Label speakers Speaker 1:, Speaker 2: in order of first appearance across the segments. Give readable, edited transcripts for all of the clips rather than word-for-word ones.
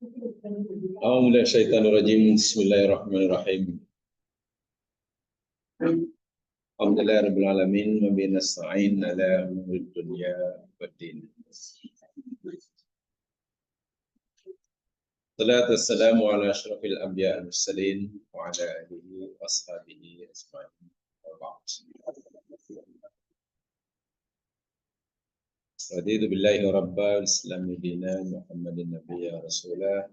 Speaker 1: A'udzubillahiminasyaitonirrajim. Bismillahirrahmanirrahim. Alhamdulillahirabbil alamin wa bihi nasta'in ala umurid dunya waddin. Salatu wassalamu ala asyrafil anbiya wal mursalin wa ala alihi wa ashabihi ajma'in. Wa ba'd. Raditu billahi rabba wal islami dinan Muhammadin nabiyya rasulah.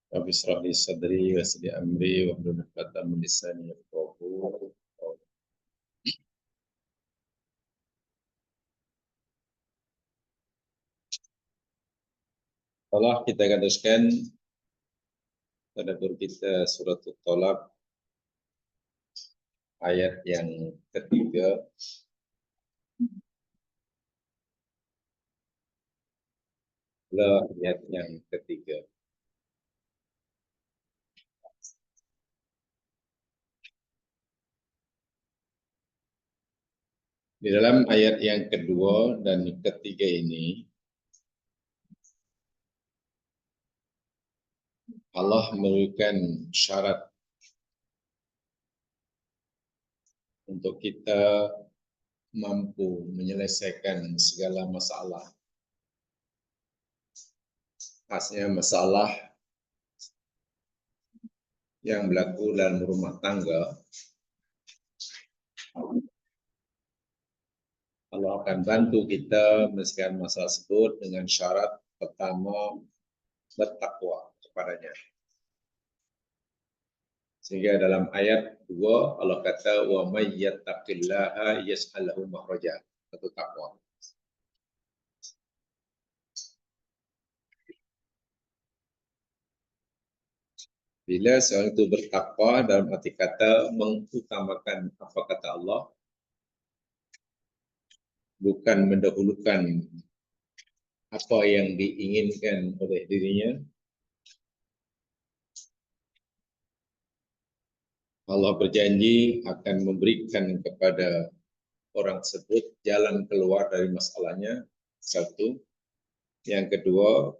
Speaker 1: Rabbi shrah li sadri wa yassir li amri wa hlul 'uqdatam min lisani yafqahu qawli. Allah kita akan teruskan tadabbur kita surat At-Thalaq ayat yang ketiga. Ayat yang ketiga. Di dalam ayat yang kedua dan ketiga ini, Allah memberikan syarat untuk kita mampu menyelesaikan segala masalah. Khasnya masalah yang berlaku dalam rumah tangga. Allah akan bantu kita menyelesaikan masalah tersebut dengan syarat pertama, bertakwa kepadanya. Sehingga dalam ayat 2 Allah kata wa may yattaqillaha yaj'al lahu makhraja, itu takwa. Bila seorang itu bertakwa dalam arti kata mengutamakan apa kata Allah, bukan mendahulukan apa yang diinginkan oleh dirinya, Allah berjanji akan memberikan kepada orang tersebut jalan keluar dari masalahnya, satu. Yang kedua,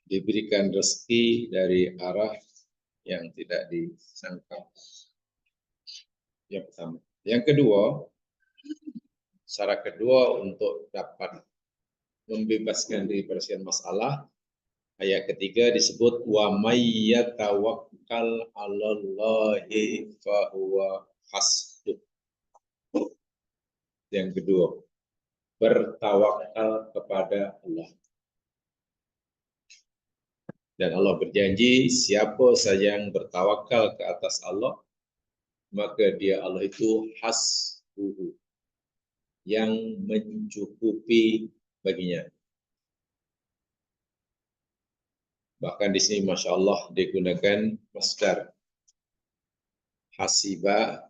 Speaker 1: diberikan rezeki dari arah yang tidak disangka. Yang pertama. Yang kedua, syarat kedua untuk dapat membebaskan diri dari sekian masalah, ayat ketiga disebut wa may yatawakkal 'alallahi fa huwa hasbuh. Yang kedua, bertawakal kepada Allah. Dan Allah berjanji siapa saja yang bertawakal ke atas Allah, maka dia Allah itu hasbuhu, yang mencukupi baginya. Bahkan di sini Masya Allah digunakan masdar hasiba,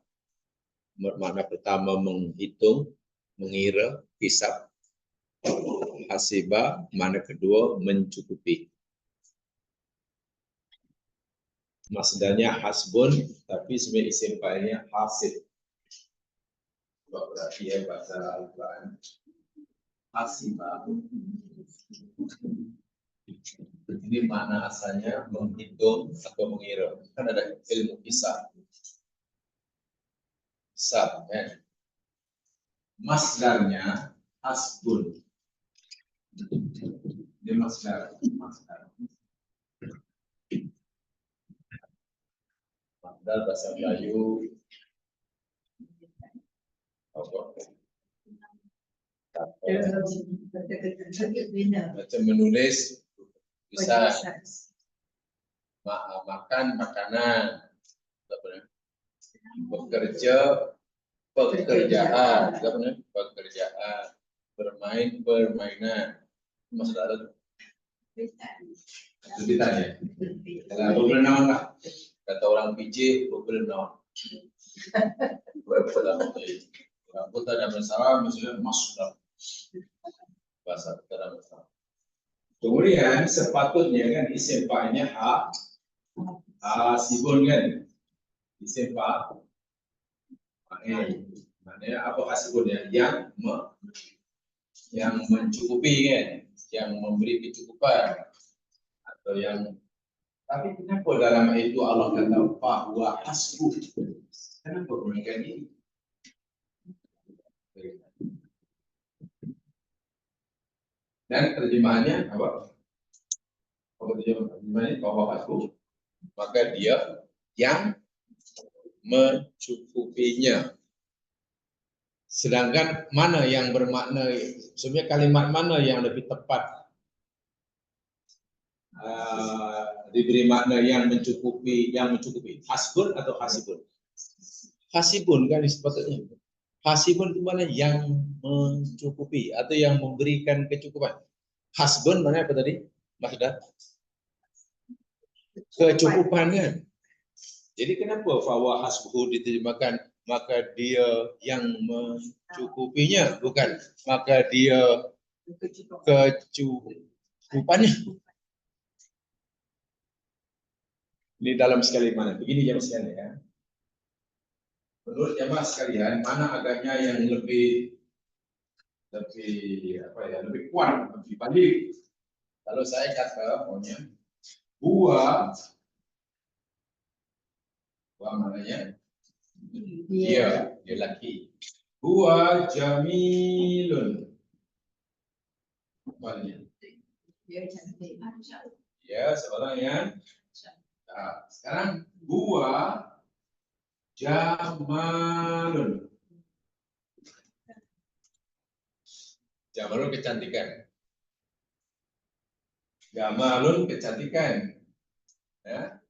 Speaker 1: makna pertama menghitung, mengira, hisab. Hasiba, makna kedua mencukupi. Masdarnya hasbun, tapi sebenarnya isim fa'ilnya hasib. Berarti ya bahasa Al-Quran hasiba. Ini makna asalnya menghitung atau mengira. Kan ada ilmu hisab. Hisab, ya. Masdarnya hasbun. Ini masdar. Masdar bahasa Melayu. Macam menulis bisa makan makanan, bekerja pekerjaan, pekerjaan, bermain permainan, masalah lebih tanya. Kalau berenang lah, kata orang PJ berenang. Rambut ada masalah, misalnya masuk bahasa ada masalah. Kemudian sepatutnya kan isim fa'ilnya hasibun kan, isim fa'il. Maknanya apa hasibun ya? Yang mencukupi kan, yang memberi kecukupan. Atau yang tapi kenapa dalam ayat itu Allah kata bahwa hasbuh? Kenapa mereka ini? Dan terjemahannya apa? Apa terjemahannya bahwa hasbuh? Maka dia yang mencukupinya. Sedangkan mana yang bermakna, sebenarnya kalimat mana yang lebih tepat diberi makna yang mencukupi, hasbun atau hasibun? Hasibun kan sepatutnya. Hasibun itu mana yang mencukupi atau yang memberikan kecukupan. Hasbun mana apa tadi, Mas Dah? Kecukupannya. Jadi kenapa fawa hasbuhu diterjemahkan maka dia yang mencukupinya, bukan maka dia kecukupannya? Ini dalam sekali mana? Begini jamaah sekalian ya. Menurut jamaah sekalian, mana agaknya yang lebih kuat, lebih valid? Kalau saya kata maunya buah mananya? Dia laki. Huwa jamilun. Apanya? Ya, seorang yang. Nah, sekarang huwa jamalun. Jamalun kecantikan. Jamalun kecantikan. Ya.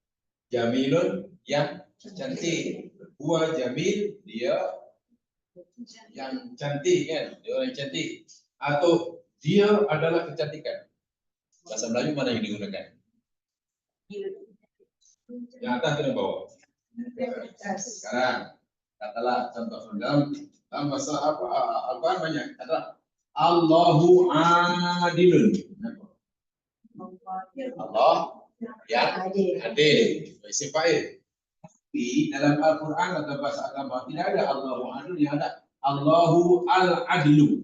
Speaker 1: Jamilun yang cantik. Huwa jamil, dia yang cantik kan, dia orang cantik. Atau dia adalah kecantikan. Bahasa Melayu mana yang digunakan? Yang atas atau yang bawah? Sekarang katalah contoh dalam bahasa apa banyak kata Allahu adilun. Allah yang adil. Isim fa'il. Tapi dalam Al-Quran atau bahasa agama tidak ada Allahu adil, yang ada Allahu al-adlu.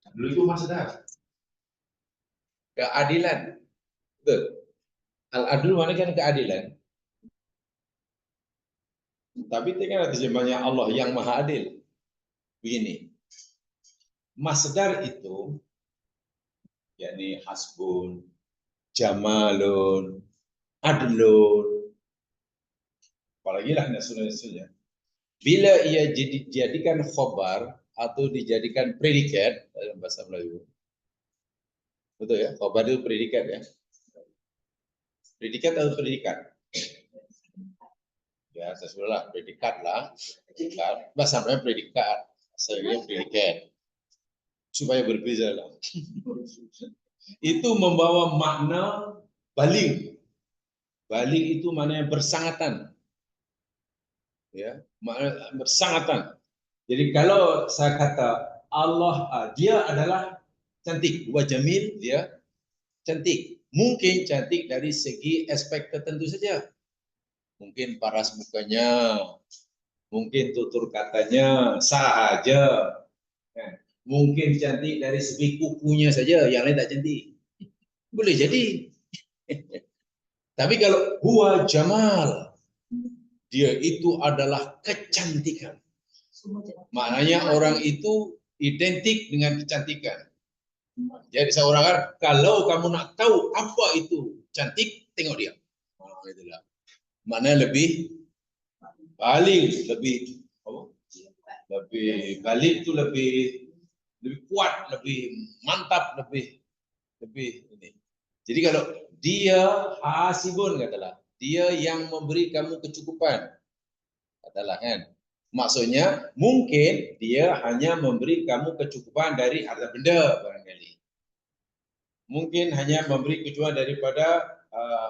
Speaker 1: Adlu itu maksudnya keadilan. Betul. Al-adlu mana kan keadilan. Tapi itu kan terjemahnya Allah yang maha adil. Begini. Masdar itu yakni hasbun, jamalun, adlun, apalagi lah nasionalisnya. Bila ia dijadikan khobar atau dijadikan predikat dalam bahasa Melayu, betul ya? Khobar itu predikat ya. Predikat atau predikat? Ya, sesudah predikat lah. Predikat. Bahasa Melayu predikat, saya predikat. Supaya berbeza lah. Itu membawa makna balik. Balik itu maknanya bersangatan. Ya, makna bersangatan. Jadi kalau saya kata Allah, dia adalah cantik, wa jamil, dia cantik. Mungkin cantik dari segi aspek tertentu saja. Mungkin paras mukanya, mungkin tutur katanya sah aja. Mungkin cantik dari segi kukunya saja, yang lain tak cantik. Boleh jadi. Tapi kalau huwa jamal, dia itu adalah kecantikan. Maknanya orang itu identik dengan kecantikan. Jadi seorang kan, kalau kamu nak tahu apa itu cantik, tengok dia. Itulah. Maknanya lebih balik, lebih balik itu lebih kuat, lebih mantap, lebih ini. Jadi kalau dia hasibun katalah, dia yang memberi kamu kecukupan. Katalah kan. Maksudnya mungkin dia hanya memberi kamu kecukupan dari harta benda barangkali. Mungkin hanya memberi kecukupan daripada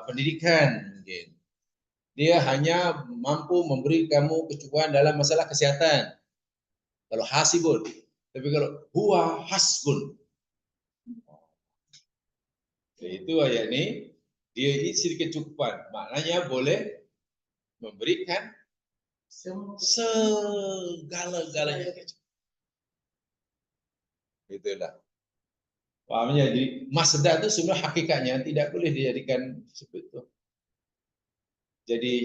Speaker 1: pendidikan mungkin. Dia hanya mampu memberi kamu kecukupan dalam masalah kesehatan. Kalau hasibun. Tapi kalau huwa hasbun. Itu ayat ini, dia isi kecukupan. Maknanya boleh memberikan segala-galanya. Itulah. Pahamnya? Jadi masdar itu sebenarnya hakikatnya tidak boleh dijadikan seperti itu.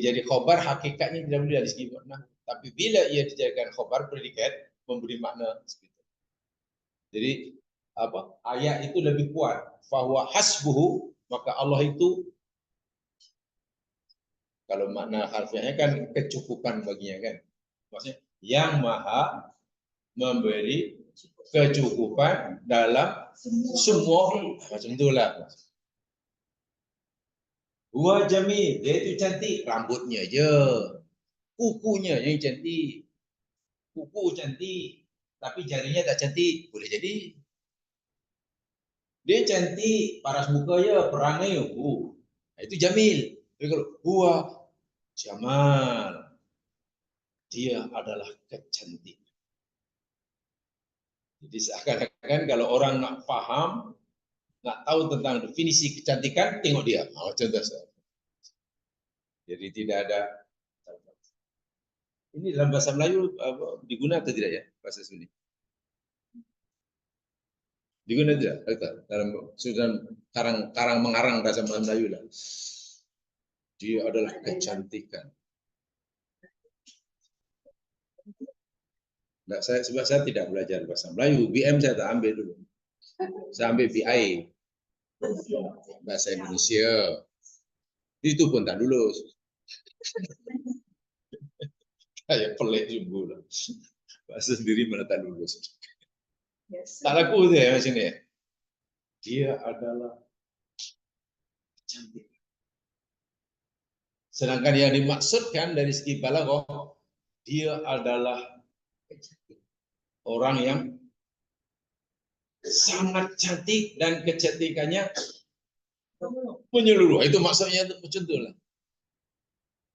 Speaker 1: Jadi khobar hakikatnya tidak boleh dari segi makna. Tapi bila ia dijadikan khobar predikat memberi makna seperti itu. Jadi apa? Ayat itu lebih kuat. Fahuwa hasbuhu, maka Allah itu, kalau makna harfiahnya kan kecukupan baginya kan. Maksudnya yang maha memberi kecukupan dalam semua, macam itulah. Huwa jamil, dia itu cantik, rambutnya aja, kukunya yang cantik, kuku cantik, tapi jarinya tak cantik, boleh jadi. Dia cantik, paras muka ya, perangai, itu jamil. Tapi kalau huwa jamal, dia adalah kecantikan. Jadi seakan-akan kalau orang nak paham, nak tahu tentang definisi kecantikan, tengok dia. Contoh saya. Jadi tidak ada. Ini dalam bahasa Melayu digunakan atau tidak ya bahasa Sunda? Digunakan tidak? Dalam karang mengarang bahasa Melayu lah. Dia adalah kecantikan. Nah, sebab saya tidak belajar bahasa Melayu, BM saya tak ambil dulu. Saya ambil BI, bahasa Indonesia. Itu pun tak lulus. Kayak pelik juga lah. Bahasa sendiri mana tak lulus. Tak laku tu ya macam ni. Dia adalah cantik. Sedangkan yang dimaksudkan dari segi balaghah, dia adalah orang yang sangat cantik dan kecantikannya menyeluruh. Itu maksudnya itu macam tu lah.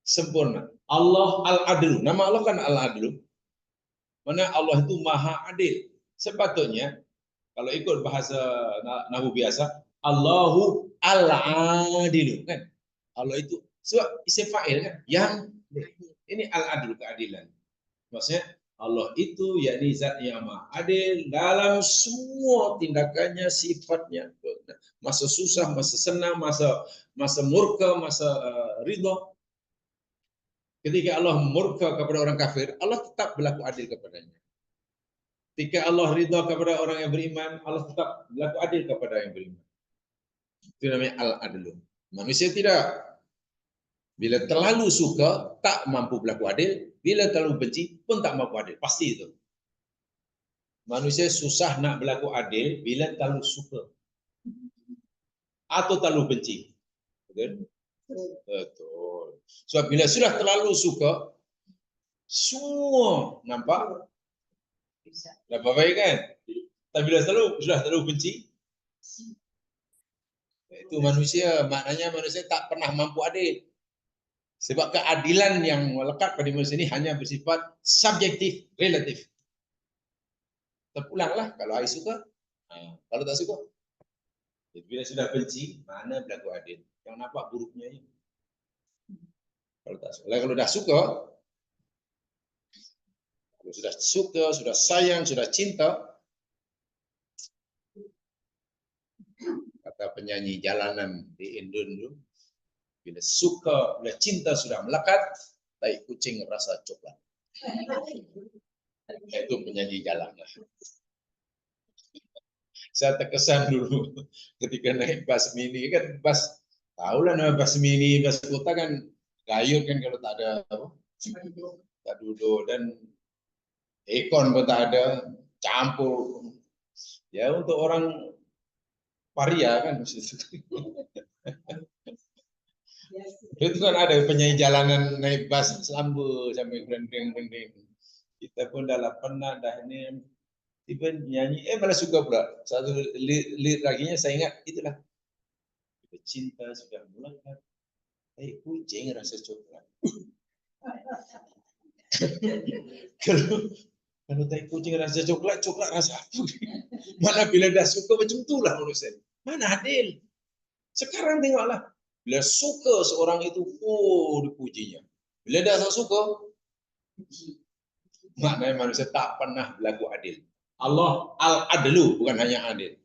Speaker 1: Sempurna. Allah Al-Adlu. Nama Allah kan Al-Adlu. Mana Allah itu maha adil. Sepatutnya kalau ikut bahasa nahwu biasa, Allahu Al-Adilu kan. Allah itu sebab isim fa'il kan yang ini Al-Adlu, keadilan. Maksudnya Allah itu yakni zat yang maha adil dalam semua tindakannya, sifatnya. Masa susah, masa senang, masa murka, masa ridha. Ketika Allah murka kepada orang kafir, Allah tetap berlaku adil kepadanya. Ketika Allah ridha kepada orang yang beriman, Allah tetap berlaku adil kepada yang beriman. Itu namanya al-adlu. Manusia tidak. Bila terlalu suka, tak mampu berlaku adil. Bila terlalu benci, pun tak mampu adil. Pasti itu. Manusia susah nak berlaku adil bila terlalu suka. Atau terlalu benci. Betul? Betul. Sebab bila sudah terlalu suka, semua nampak dapat baik kan? Tapi bila sudah terlalu benci, itu manusia, maknanya manusia tak pernah mampu adil. Sebab keadilan yang melekat pada manusia ini hanya bersifat subjektif, relatif. Terpulanglah kalau I suka, kalau tak suka. Jadi bila sudah benci, mana berlaku adil? Yang nampak buruknya ini. Kalau tak suka, kalau dah suka, kalau sudah suka, sudah sayang, sudah cinta, kata penyanyi jalanan di Indonesia, bila suka, bila cinta sudah melekat, tai kucing rasa coklat. Itu penyanyi jalanan. Saya terkesan dulu ketika naik bas mini kan, bas tahulah nama bas mini, bas kota kan gayut kan kalau tak ada apa, tak duduk dan ekon pun tak ada, campur. Ya untuk orang paria kan itu kan ada penyanyi jalanan naik bas selamba sampai berending-berending. Kita pun dah pernah dah ini tiba nyanyi, malah suka pula. Satu lirik laginya saya ingat itulah. Cinta sudah melekat, kucing rasa coklat. Kalau tai kucing rasa coklat, coklat rasa apa? Mana bila dah suka macam itulah manusia. Mana adil? Sekarang tengoklah. Bila suka seorang itu, dipujinya. Bila dah tak suka, maknanya manusia tak pernah berlaku adil. Allah al-adlu, bukan hanya adil.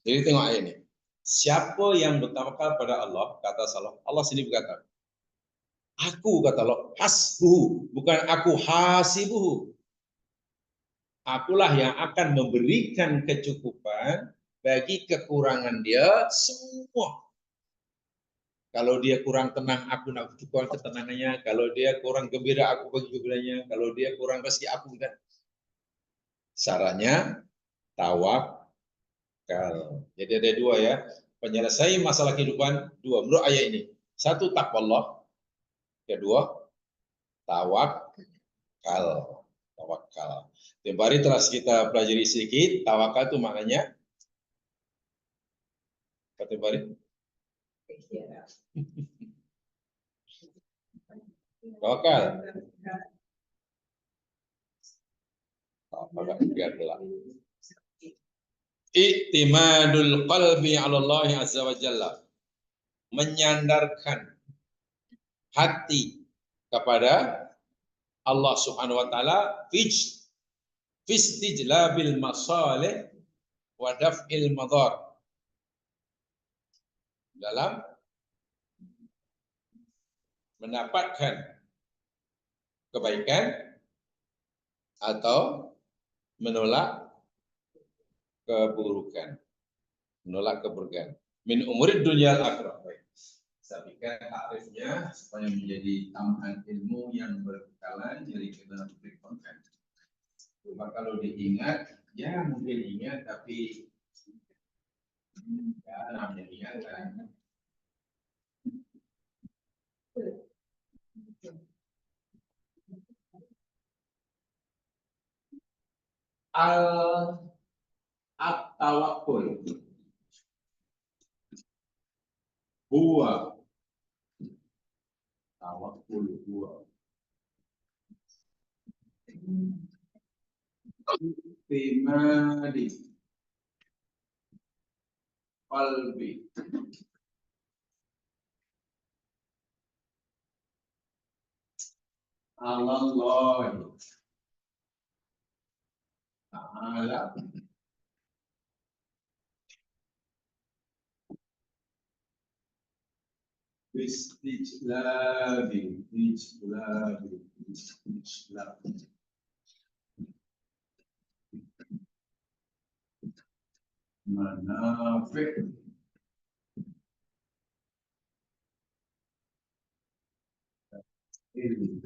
Speaker 1: Jadi tengok ayat ini. Siapa yang bertawakal pada Allah, kata Allah sendiri berkata, aku kata Allah, hasbuhu, bukan aku hasibuhu. Akulah yang akan memberikan kecukupan bagi kekurangan dia semua. Kalau dia kurang tenang, aku nak cukupkan ketenangannya. Kalau dia kurang gembira, aku bagi gembiranya. Kalau dia kurang rezeki, aku berikan. Caranya tawakal. Jadi ada dua ya. Penyelesaian masalah kehidupan dua menurut ayat ini. Satu takwa Allah, kedua tawakal. Tawakal. Tempoh hari telah kita pelajari sedikit. Tawakal itu maknanya apa tempoh hari? Tawakal. I'timadul qalbi 'ala Allah azza wa jalla. Menyandarkan hati kepada Allah Subhanahu wa taala fistijlabil masalih wa daf'il madar. Dalam mendapatkan kebaikan atau menolak keburukan. Menolak keburukan. Min umurid dunia al-akhirah. Saya pikir takrifnya supaya menjadi tambahan ilmu yang berkekalan jadi kita berkonten. Cuma kalau diingat, ya mungkin ingat tapi ya namanya ingat kan. At-tawakkul huwa tawakkul huwa timadi qalbi Allah Ta'ala istijlabi manafik ilmu.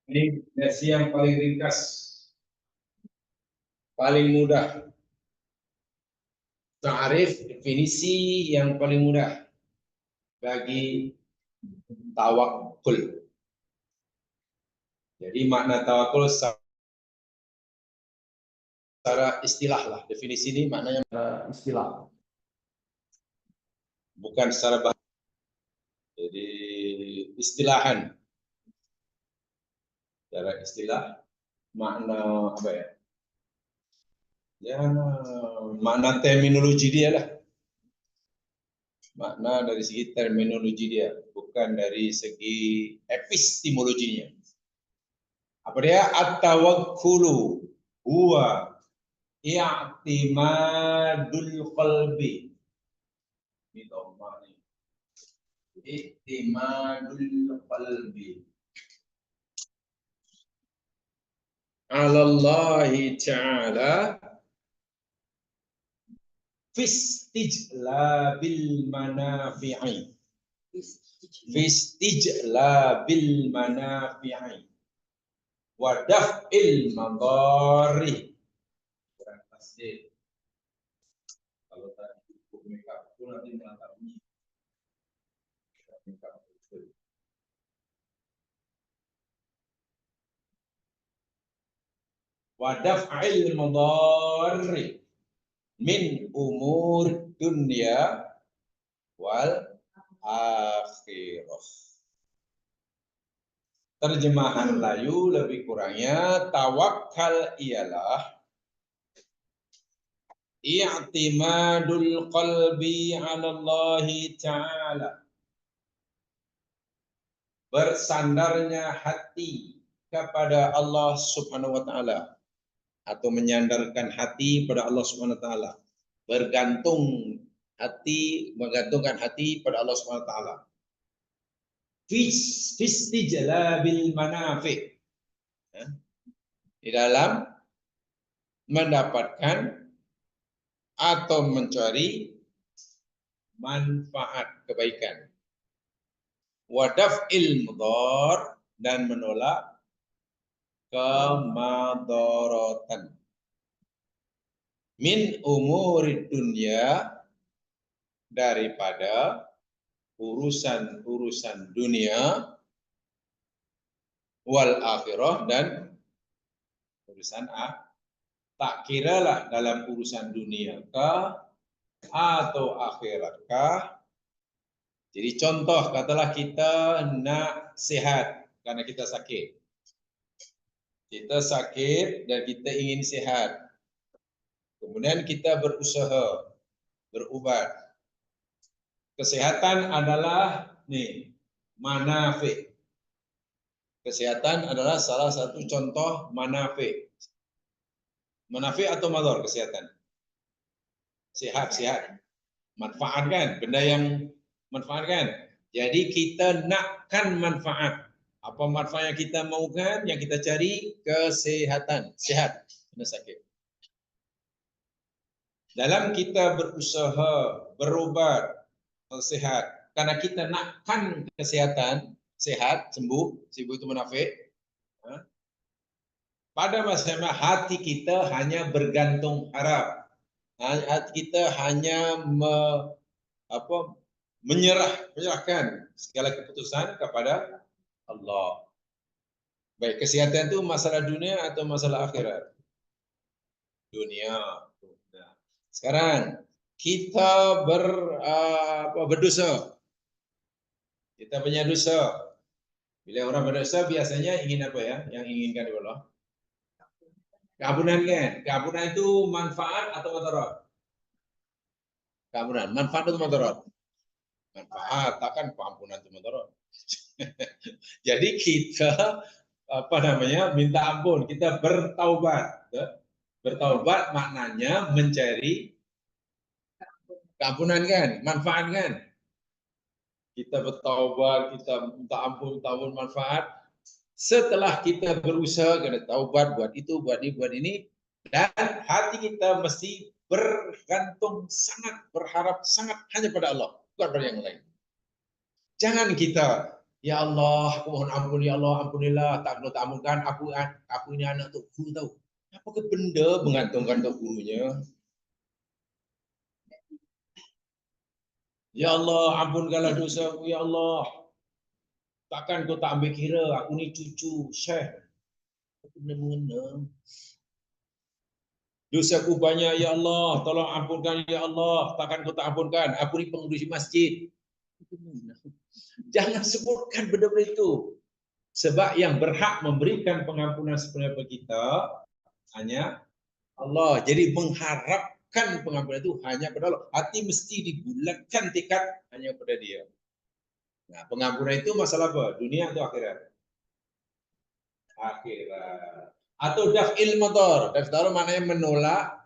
Speaker 1: Ini versi yang paling ringkas, paling mudah. Ta'arif, definisi yang paling mudah bagi tawakul. Jadi makna tawakul secara istilah lah. Definisi ini maknanya istilah. Bukan secara bahasa. Jadi istilahan. Secara istilah makna apa ya? Ya makna terminologi dia lah. Makna dari segi terminologi dia, bukan dari segi epistemologinya. Apa dia? At-tawakkulu huwa i'timadul qalbi. Ini dhamma nih. I'timadul qalbi. Ala Allah Ta'ala fistijlabil manafi'i. Fistijlabil manafi'i. Wa daf'il madari. Kurang tasdid. Kalau tadi cukup makeup itu nanti menatapnya. wa daf'il madarri min umur dunya wal akhirah. Terjemahan layu lebih kurangnya, tawakal ialah i'timadul qalbi 'ala Allah Ta'ala. Bersandarnya hati kepada Allah Subhanahu wa taala atau menyandarkan hati pada Allah Subhanahu wa taala. Menggantungkan hati pada Allah Subhanahu wa taala. Fistijlabil manafi, di dalam mendapatkan atau mencari manfaat kebaikan. Wadaf'il mudhar, dan menolak kemadharatan. Min umuri dunya, daripada urusan-urusan dunia, wal akhirah, dan urusan tak kiralah dalam urusan dunia kah atau akhirat kah. Jadi contoh, katalah kita nak sehat karena kita sakit. Kita sakit dan kita ingin sehat. Kemudian kita berusaha, berubat. Kesehatan adalah manafi. Kesehatan adalah salah satu contoh manafi. Manafi atau madhar kesehatan? Sehat. Manfaat kan? Benda yang manfaat kan? Jadi kita nakkan manfaat. Apa manfaat yang kita maukan, yang kita cari? Kesehatan. Sehat. Kena sakit. Dalam kita berusaha, berubat, sehat, karena kita nakkan kesehatan, sehat, sembuh itu munafik. Pada masa hati kita hanya bergantung harap, hati kita hanya menyerahkan segala keputusan kepada Allah. Baik, kesehatan itu masalah dunia atau masalah akhirat? Dunia. Nah, sekarang kita berdosa. Kita punya dosa. Bila orang berdosa biasanya ingin apa ya? Yang inginkan oleh Allah? Keampunan kan? Keampunan itu manfaat atau mudarat? Keampunan, manfaat atau mudarat? Manfaat, takkan pengampunan itu mudarat. Jadi kita minta ampun, kita bertaubat. Bertaubat maknanya mencari keampunan kan, manfaat kan? Kita bertaubat, kita minta ampun, manfaat. Setelah kita berusaha, kena taubat, buat itu, buat ini, dan hati kita mesti bergantung sangat, berharap sangat hanya pada Allah, bukan pada yang lain. Jangan kita, ya Allah, aku mohon ampun, ya Allah, ampunilah, tak perlu tak ampunkan, aku ini anak Tok Guru tahu. Apa ke benda menggantungkan Tok Gurunya? Ya Allah, ampunkanlah dosaku, ya Allah. Takkan kau tak ambil kira, aku ni cucu Syekh. Benar-benar. Dosaku banyak, ya Allah. Tolong ampunkan, ya Allah. Takkan kau tak ampunkan. Aku ni pengurusi masjid. Jangan sebutkan benda-benda itu. Sebab yang berhak memberikan pengampunan sebenarnya kita hanya Allah. Jadi mengharapkan pengampunan itu hanya pada Allah. Hati mesti dibulatkan tekad hanya pada Dia. Nah, pengampunan itu masalah apa? Dunia atau akhirat? Akhirat. Atau daf'il madar. Daf'il maknanya menolak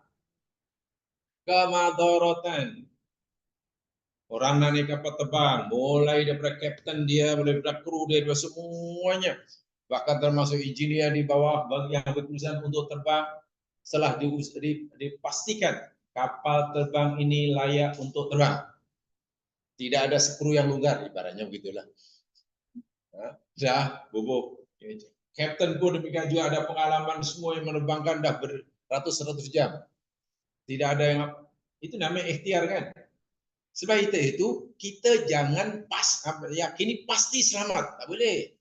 Speaker 1: kemadharatan. Orang naik kapal terbang, mulai daripada kapten dia, daripada kru dia, daripada semuanya. Bahkan termasuk engineer di bawah yang berurusan untuk terbang. Setelah dipastikan kapal terbang ini layak untuk terbang. Tidak ada skru yang longgar, ibaratnya begitulah. Dah, bobo. Kapten pun demikian juga ada pengalaman semua yang menerbangkan dah beratus-ratus jam. Tidak ada yang itu namanya ikhtiar kan. Sebab itu kita jangan yakini pasti selamat, tak boleh.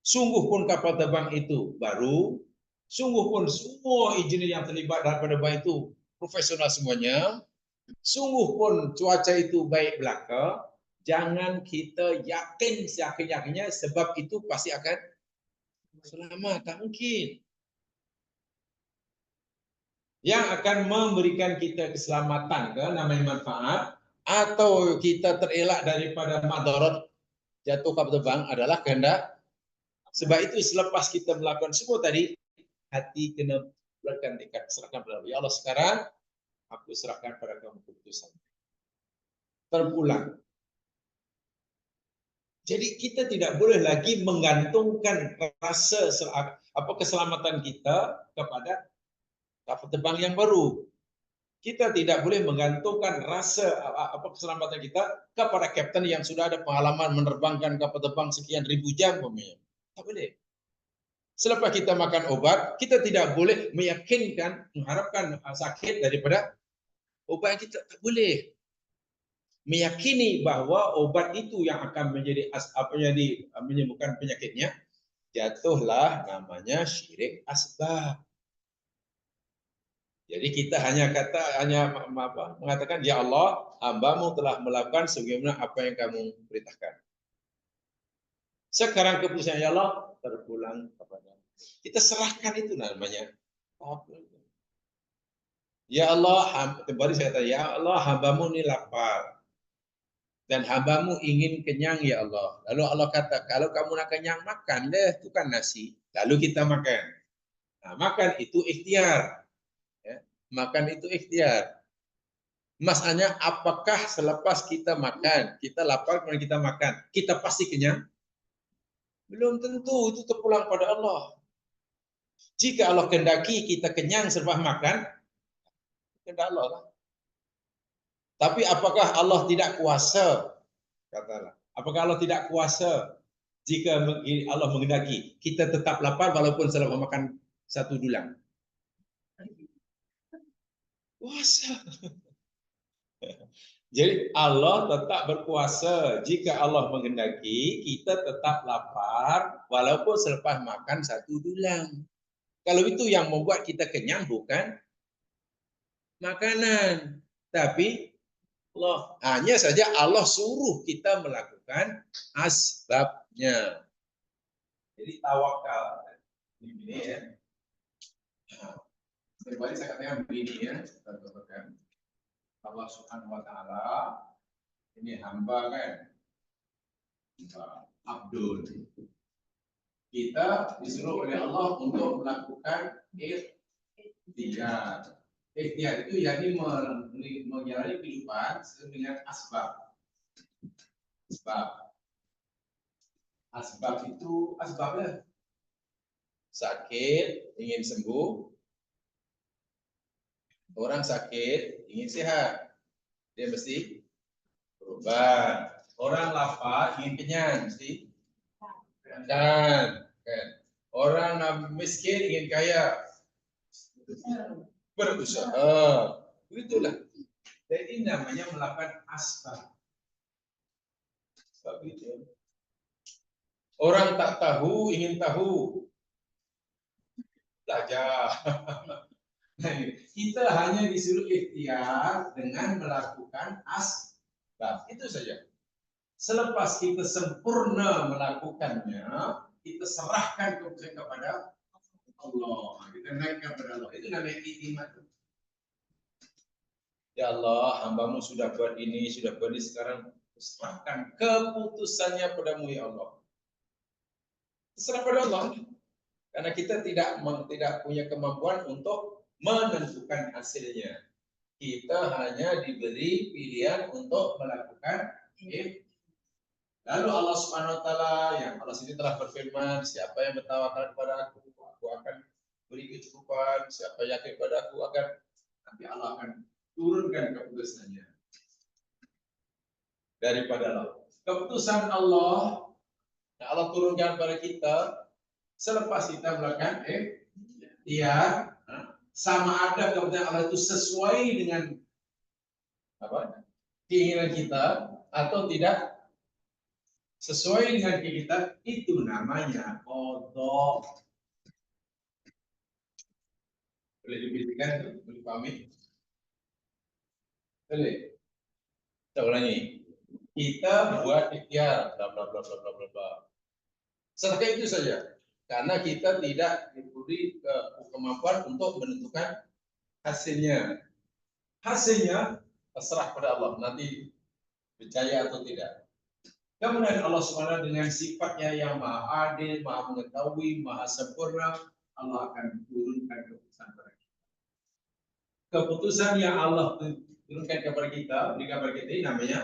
Speaker 1: Sungguh pun kapal terbang itu baru Sungguh pun semua engineer yang terlibat dalam penerbangan itu profesional semuanya. Sungguh pun cuaca itu baik belaka. Jangan kita yakin seyakin-yakinnya sebab itu pasti akan selamat. Tak mungkin. Yang akan memberikan kita keselamatan ke namanya manfaat atau kita terelak daripada madarat jatuh kapal terbang adalah kehendak. Sebab itu selepas kita melakukan semua tadi, hati kena bulatkan tekad, serahkan pada Allah. Ya Allah, sekarang aku serahkan pada kamu keputusan. Terpulang. Jadi kita tidak boleh lagi menggantungkan rasa keselamatan kita kepada kapal terbang yang baru. Kita tidak boleh menggantungkan rasa keselamatan kita kepada kapten yang sudah ada pengalaman menerbangkan kapal terbang sekian ribu jam. Tak boleh. Selepas kita makan obat, kita tidak boleh meyakinkan, mengharapkan sakit daripada obat yang kita. Tak boleh. Meyakini bahwa obat itu yang akan menjadi menyembuhkan penyakitnya, jatuhlah namanya syirik asbab. Jadi kita hanya mengatakan, ya Allah, hamba-Mu telah melakukan sebagaimana apa yang Kamu perintahkan. Sekarang keputusan ya Allah terpulang kepada kita, serahkan itu namanya. Ya Allah, kembali saya kata, ya Allah, hamba-Mu ini lapar dan hamba-Mu ingin kenyang ya Allah. Lalu Allah kata, kalau kamu nak kenyang makan deh, itu kan nasi. Lalu kita makan. Nah, makan itu ikhtiar. Ya, makan itu ikhtiar. Masalahnya apakah selepas kita makan, kita lapar kemudian kita makan, kita pasti kenyang? Belum tentu, itu terpulang pada Allah. Jika Allah kehendaki kita kenyang selepas makan, kehendak Allah lah. Tapi apakah Allah tidak kuasa? Katalah, apakah Allah tidak kuasa jika Allah menghendaki kita tetap lapar walaupun selepas makan satu dulang? Kuasa. Jadi Allah tetap berkuasa. Jika Allah menghendaki, kita tetap lapar walaupun selepas makan satu dulang. Kalau itu yang membuat kita kenyang bukan makanan, tapi Allah. Hanya saja Allah suruh kita melakukan asbabnya. Jadi tawakal. Ini ya. Kembali saya katakan begini ya. Allah Subhanahu wa taala ini hamba kan, Abdul. Kita disuruh oleh Allah untuk melakukan ikhtiar. Ikhtiar itu yakni menjalani kehidupan dengan asbab. Asbab itu asbabnya sakit ingin sembuh. Orang sakit ingin sehat, dia mesti berobat. Orang lapar ingin kenyang, mesti makan. Orang miskin ingin kaya, berusaha. Begitulah. Jadi namanya melakukan asbab. Sebab itu. Orang tak tahu ingin tahu, belajar. Kita hanya disuruh ikhtiar dengan melakukan asbab. Itu saja. Selepas kita sempurna melakukannya, kita serahkan kepada Allah. Kita naikkan kepada Allah. Itu namanya iman. Ya Allah, hamba-Mu sudah buat ini, sudah buat ini, sekarang serahkan keputusannya padamu ya Allah. Serah pada Allah. Karena kita tidak punya kemampuan untuk menentukan hasilnya. Kita hanya diberi pilihan untuk melakukan ini. Lalu Allah Subhanahu wa taala yang Allah sendiri telah berfirman, siapa yang bertawakal kepada aku akan beri kecukupan, siapa yakin kepada aku akan, nanti Allah akan turunkan keputusannya daripada Allah. Keputusan Allah yang Allah turunkan pada kita selepas kita melakukan ikhtiar, sama ada keputusan Allah itu sesuai dengan keinginan kita atau tidak sesuai dengan kita, itu namanya qadha. Boleh dibisikkan, boleh dipahami? Boleh. Kita ulangi. Kita buat ikhtiar, bla bla bla bla bla bla bla. Setelah itu saja. Karena kita tidak diberi kemampuan untuk menentukan hasilnya. Hasilnya terserah pada Allah. Nanti percaya atau tidak. Kemudian Allah SWT dengan sifatnya yang maha adil, maha mengetahui, maha sempurna, Allah akan turunkan keputusan kepada kita. Keputusan yang Allah turunkan kepada kita, berikan kepada kita ini namanya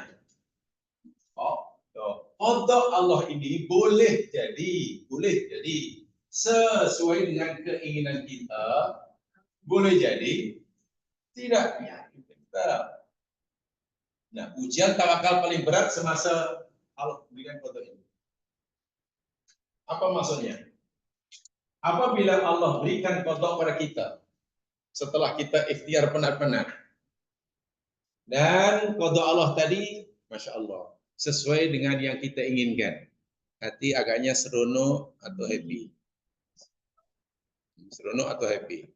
Speaker 1: qada Allah ini boleh jadi sesuai dengan keinginan kita, boleh jadi tidak. Nah, ujian tawakal paling berat semasa Allah berikan qada ini. Apa maksudnya? Apabila Allah berikan qada pada kita setelah kita ikhtiar benar-benar, dan qada Allah tadi, masya Allah, sesuai dengan yang kita inginkan. Hati agaknya serono atau happy. Serono atau happy.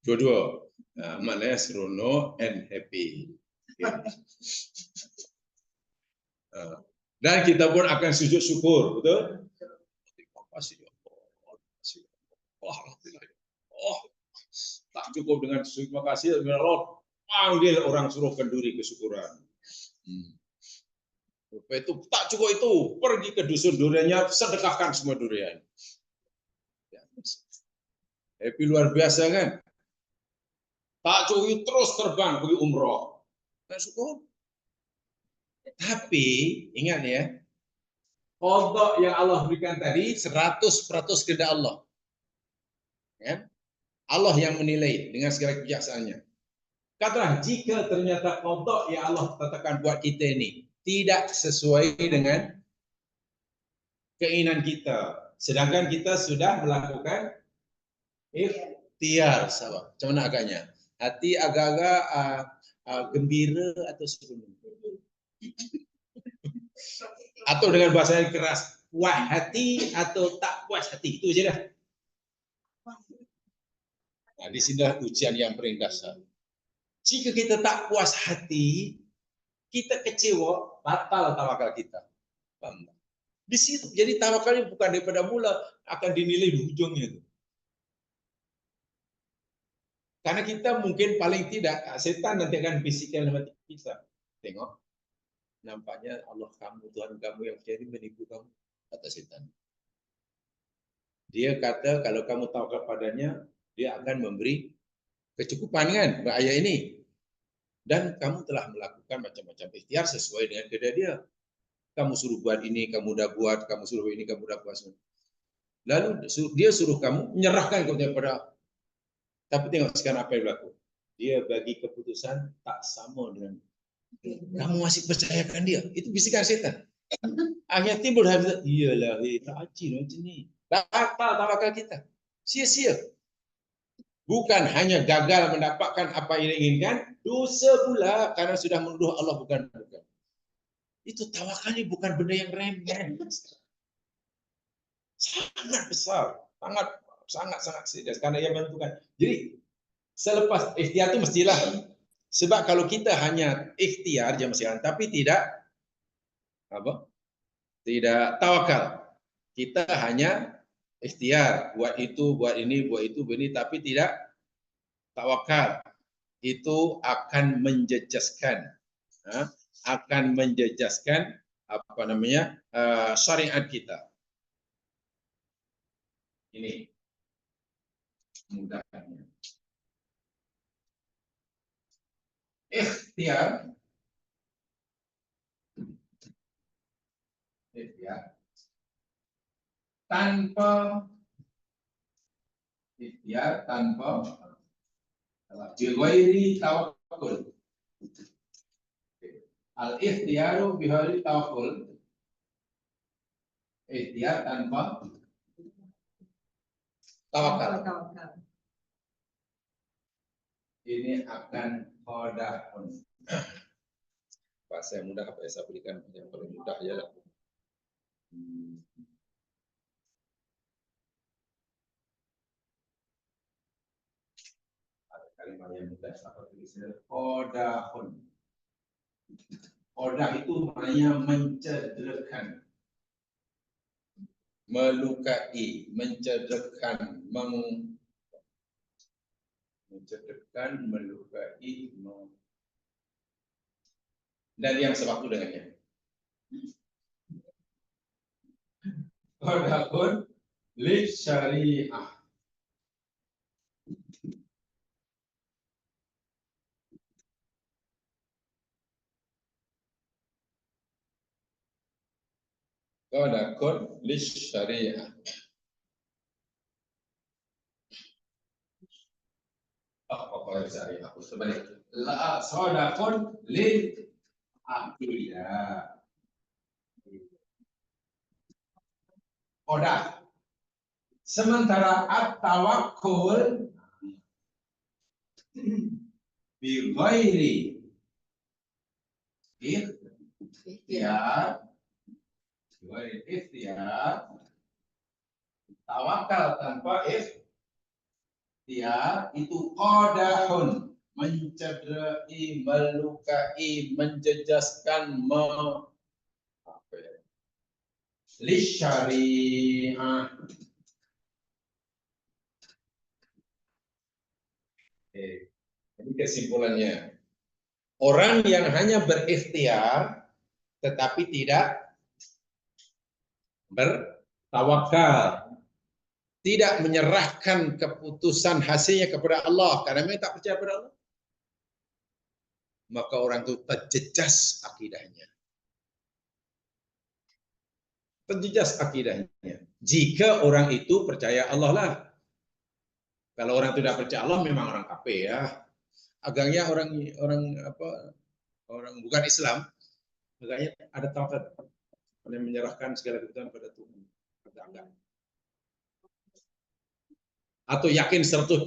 Speaker 1: Dua-dua. Nah, maknanya serono and happy. Dan kita pun akan sujud syukur, betul? Terima kasih ya Allah. Oh, tak cukup dengan terima kasih ya Allah. Panggil orang suruh kenduri kesyukuran. Itu tak cukup itu, pergi ke dusun duriannya, sedekahkan semua durian. Happy luar biasa kan? Tak cukup terus terbang pergi umroh. Tak syukur. Tapi ingat ya, qada yang Allah berikan tadi 100% kehendak Allah. Ya? Allah yang menilai dengan segala kebijaksanaannya. Katakanlah jika ternyata qada yang Allah tetapkan buat kita ini tidak sesuai dengan keinginan kita, sedangkan kita sudah melakukan ikhtiar, sahabat. Macam mana agaknya? Hati agak-agak gembira atau sebenarnya? Atau dengan bahasa yang keras, puas hati atau tak puas hati, itu aja dah. Nah, di sini ujian yang paling dasar. Jika kita tak puas hati, kita kecewa, batal tawakal kita. Di situ, jadi tawakalnya bukan daripada mula, akan dinilai di ujungnya itu. Karena kita mungkin paling tidak, setan nanti akan bisikan dalam hati kita. Tengok, nampaknya Allah kamu, Tuhan kamu yang jadi menipu kamu, kata setan. Dia kata kalau kamu tawakal padanya, dia akan memberi kecukupan kan, ayat ini. Dan kamu telah melakukan macam-macam ikhtiar sesuai dengan kehendak dia. Kamu suruh buat ini, kamu udah buat, kamu suruh ini, kamu udah buat. Lalu dia suruh kamu menyerahkan kepada. Tapi tengok sekarang apa yang berlaku. Dia bagi keputusan tak sama dengan kamu masih percayakan dia. Itu bisikan setan. Akhirnya timbul hal iyalah, tak acil macam ni. Batal tawakal kita. Sia-sia. Bukan hanya gagal mendapatkan apa yang diinginkan, dosa pula karena sudah menuduh Allah bukan. Itu tawakalnya bukan benda yang remeh. Sangat besar, sangat serius karena ia menentukan. Jadi selepas ikhtiar itu mestilah, sebab kalau kita hanya ikhtiar jam siang tapi tidak tawakal, kita hanya ikhtiar, buat itu, buat ini, tapi tidak tawakal, itu akan menjejaskan, syariat kita. Ini mudahnya. Ikhtiar tanpa bighairi tawakkul. Al-ikhtiyaru bighairi tawakkul. Ikhtiar tanpa tawakal. Ini akan qadahun. Bahasa yang mudah apa saya berikan yang paling mudah ya lah. kalimat yang mudah seperti istilah qodahun. Qodah itu maknanya mencederakan, melukai, mencederakan, mencederakan, melukai, dan yang sebab dengannya. Qodahun li syariah. Qodahun li syariah. Apa syariah? Sebenarnya la qodahun li akidah. Qodah. Sementara at-tawakkul bi ghairi ikhtiar, tawakal tanpa ikhtiar itu qodahun, mencederai, melukai, menjejaskan, li syariah. Ini kesimpulannya. Orang yang hanya berikhtiar tetapi tidak bertawakal, tidak menyerahkan keputusan hasilnya kepada Allah karena memang tak percaya pada Allah, maka orang itu terjejas akidahnya. Terjejas akidahnya. Jika orang itu percaya Allah lah. Kalau orang tidak percaya Allah memang orang kafir ya. Agaknya orang bukan Islam, agaknya ada tauhid, yang menyerahkan segala kebutuhan pada Tuhan. Atau yakin 100%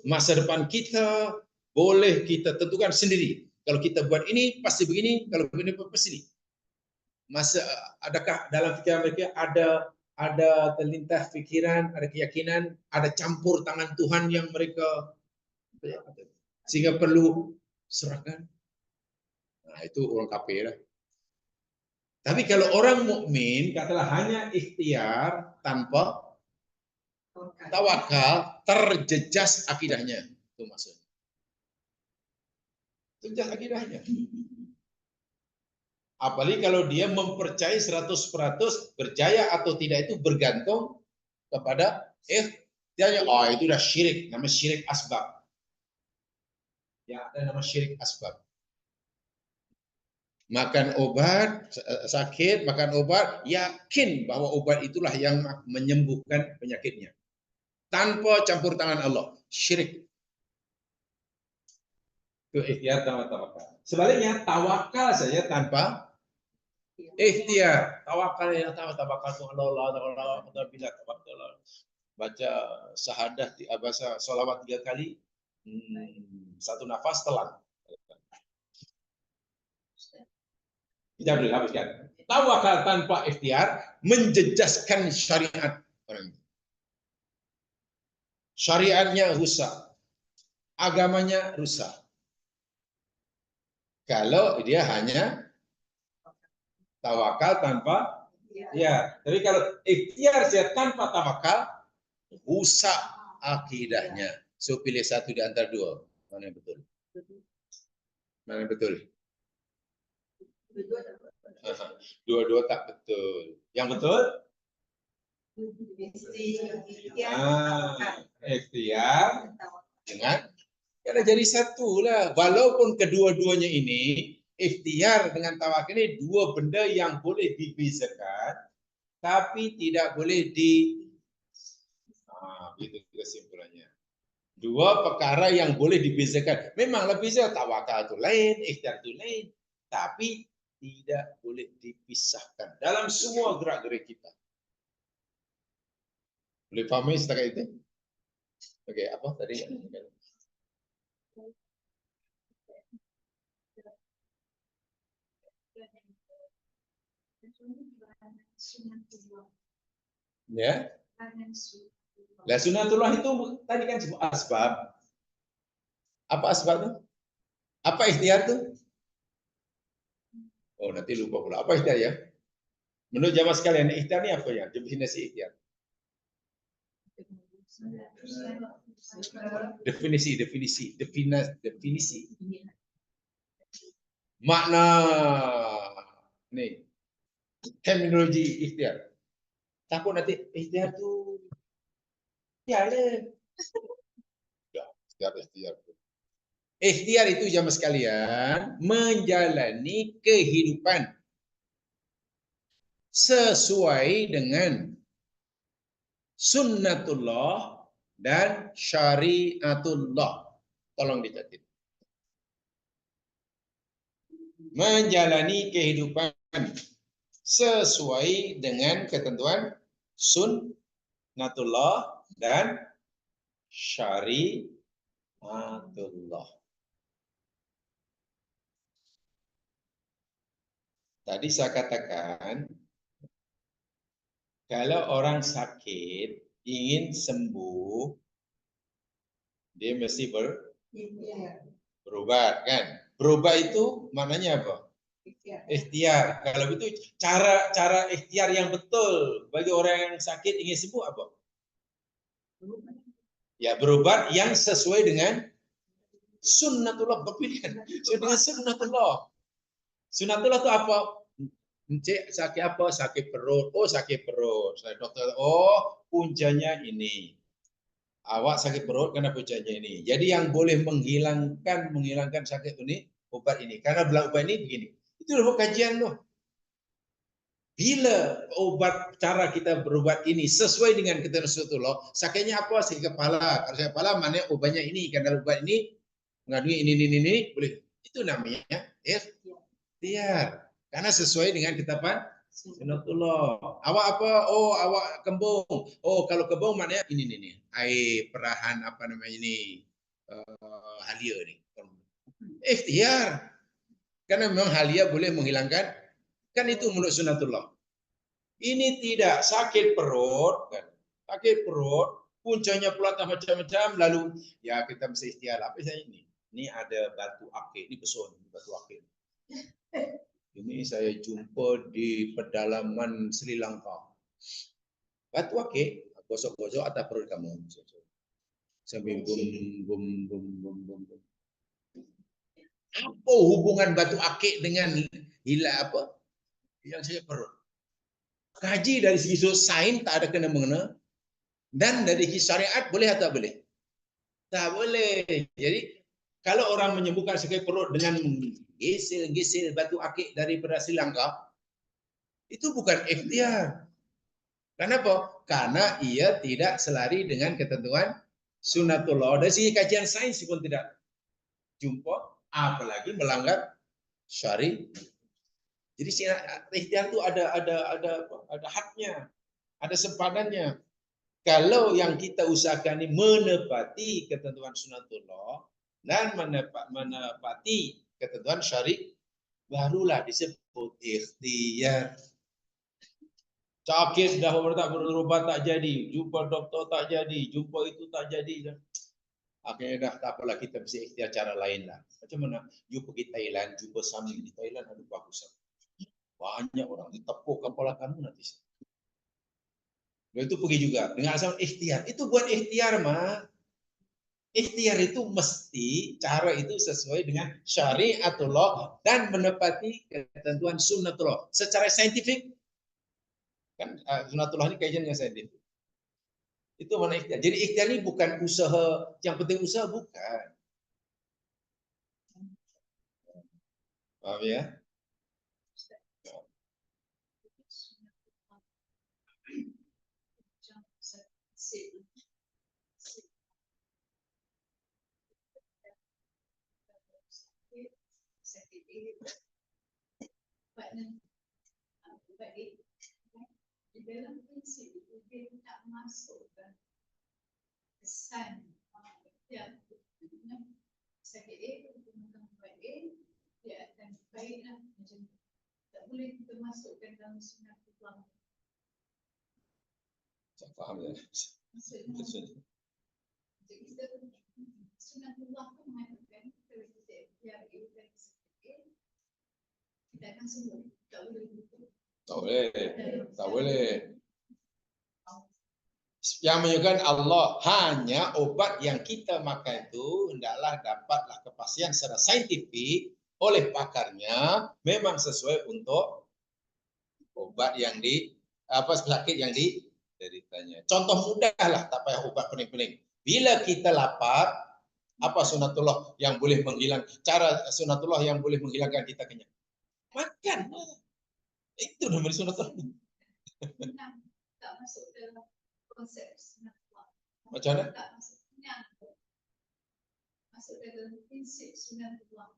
Speaker 1: masa depan kita boleh kita tentukan sendiri. Kalau kita buat ini pasti begini, kalau begini pasti ini. Adakah dalam pikiran mereka ada terlintas pikiran, ada keyakinan, ada campur tangan Tuhan yang mereka sehingga perlu serahkan? Nah, itu orang kafir. Tapi kalau orang mukmin, katalah hanya ikhtiar tanpa tawakal, terjejas akidahnya. Itu maksudnya. Terjejas akidahnya. Apalagi kalau dia mempercayai 100% percaya atau tidak itu bergantung kepada ikhtiarnya. Oh, itu udah syirik, namanya syirik asbab. Ya, ada nama syirik asbab. Makan obat, sakit, makan obat, yakin bahwa obat itulah yang menyembuhkan penyakitnya. Tanpa campur tangan Allah. Syirik. Itu ikhtiar tanpa tawakal. Sebaliknya, tawakal saja tanpa ikhtiar. Tawakal yang tawakal Tuhan Allah, bila tawakal. Baca syahadah, baca sholawat 3 kali, satu nafas telan. Kita boleh habiskan. Tawakal tanpa ikhtiar menjejaskan syariat orang. Syariatnya rusak, agamanya rusak. Kalau dia hanya tawakal tanpa ya, tapi kalau ikhtiar saja tanpa tawakal, rusak akidahnya. So pilih satu di antara dua. Mana yang betul? Mana yang betul? Dua-dua tak betul. Yang betul? Ikhtiar dengan karena jadi satu lah. Walaupun kedua-duanya ini ikhtiar dengan tawakal ini dua benda yang boleh dibezakan, tapi tidak boleh itu kesimpulannya. Dua perkara yang boleh dibezakan. Memanglah bisa, tawakal itu lain, ikhtiar itu lain, tapi tidak boleh dipisahkan dalam semua gerak-gerik kita. Boleh pahami setakat itu? Oke, apa tadi? Ya. Lah sunatullah itu tadi kan sebut asbab. Apa asbab itu? Apa ikhtiar itu? Oh, nanti lupa pula. Apa ikhtiar ya? Menurut jamaah sekalian, ikhtiar ini apa ya? Definisi ikhtiar. Definisi. Makna nih, terminologi ikhtiar. Takut nanti ikhtiar tuh ya deh. Ikhtiar. Ikhtiar itu jamaah sekalian menjalani kehidupan sesuai dengan sunnatullah dan syariatullah. Tolong dicatat. Menjalani kehidupan sesuai dengan ketentuan sunnatullah dan syariatullah. Tadi saya katakan, kalau orang sakit ingin sembuh, dia mesti berobat, kan? Berobat itu maknanya apa? Ikhtiar. Kalau itu cara ikhtiar yang betul bagi orang yang sakit ingin sembuh apa? Ya, berobat yang sesuai dengan sunnatullah, berpilihan sesuai dengan sunnatullah. Sunnatullah itu apa? Cek sakit apa? Sakit perut. Oh, sakit perut. Saya dokter. Oh, puncanya ini. Awak sakit perut karena puncanya ini. Jadi yang boleh menghilangkan sakit ini obat ini. Karena belah obat ini begini. Itu loh kajian loh. Bila obat cara kita berobat ini sesuai dengan ketentuan Rasulullah, sakitnya apa? Sakit kepala. Kalau sakit kepala, mana obatnya ini? Karena obat ini mengandungi ini, boleh. Itu namanya ikhtiar. Karena sesuai dengan ketetapan Sunnatullah. Awak apa? Oh, awak kembung. Oh, kalau kembung maknanya ini. Air perahan apa namanya ini? Halia ini. Ikhtiar. Karena memang halia boleh menghilangkan, kan itu menurut Sunnatullah. Ini tidak sakit perut, kan? Sakit perut, puncanya pula macam-macam, lalu ya kita mesti ikhtiar. Apa saya ini? Ini ada batu akik, ini pesun batu akik. Ini saya jumpa di pedalaman Sri Lanka. Batu akik, gosok-gosok atas perut kamu. Sambil bum. Apa hubungan batu akik dengan apa? Yang saya perut. Kaji dari segi sains tak ada kena mengena, dan dari segi syariat boleh atau tak boleh? Tak boleh. Jadi kalau orang menyembuhkan sakit perut dengan gisil batu akik daripada Sri Lanka, itu bukan ikhtiar. Kenapa? Karena ia tidak selari dengan ketentuan sunnatullah. Dari segi kajian sains pun tidak jumpa, apalagi melanggar syari. Jadi ikhtiar itu ada haknya, ada sempadannya. Kalau yang kita usahakan ini menepati ketentuan sunnatullah dan menepati ketentuan syari, barulah disebut ikhtiar. Sakit dah tak berubat tak jadi, jumpa doktor tak jadi, jumpa itu tak jadi. Akhirnya dah tak apalah, kita mesti ikhtiar cara lain lah. Macam mana? You pergi Thailand, jumpa Sami di Thailand, aduh bagus. Banyak orang ditepuk kepala kamu nanti. Itu pergi juga dengan asal ikhtiar. Itu buat ikhtiar mah. Ikhtiar itu mesti cara itu sesuai dengan syariatullah dan menepati ketentuan sunnatullah. Secara saintifik kan sunnatullah ini kajiannya saintifik. Itu mana ikhtiar. Jadi ikhtiar ini bukan usaha, yang penting usaha bukan. Paham ya?
Speaker 2: Di dalam prinsip itu dia tak masukkan kesan yang sakit untuk menggunakan baik, dia akan baiklah macam tak boleh kita masukkan dalam sunnah Islam. Saya faham ya. Maksudnya kita sunatullah itu mengatakan kalau kita biar itu dari sedikit, kita akan sembuh. Tak boleh begitu.
Speaker 1: Tak boleh. Tak boleh. Yang menunjukkan Allah hanya obat yang kita makan itu hendaklah dapatlah kepastian secara saintifik oleh pakarnya memang sesuai untuk obat yang penyakit yang dideritanya. Contoh mudah lah, tak payah obat pening-pening. Bila kita lapar, apa sunatullah yang boleh sunatullah yang boleh menghilangkan kita kenyang? Makan. Itu namanya sunatullah.
Speaker 2: Tak masuk dalam konsep sunatullah.
Speaker 1: Macam mana?
Speaker 2: Tak masuk kenyang. Masuk dalam prinsip sunatullah.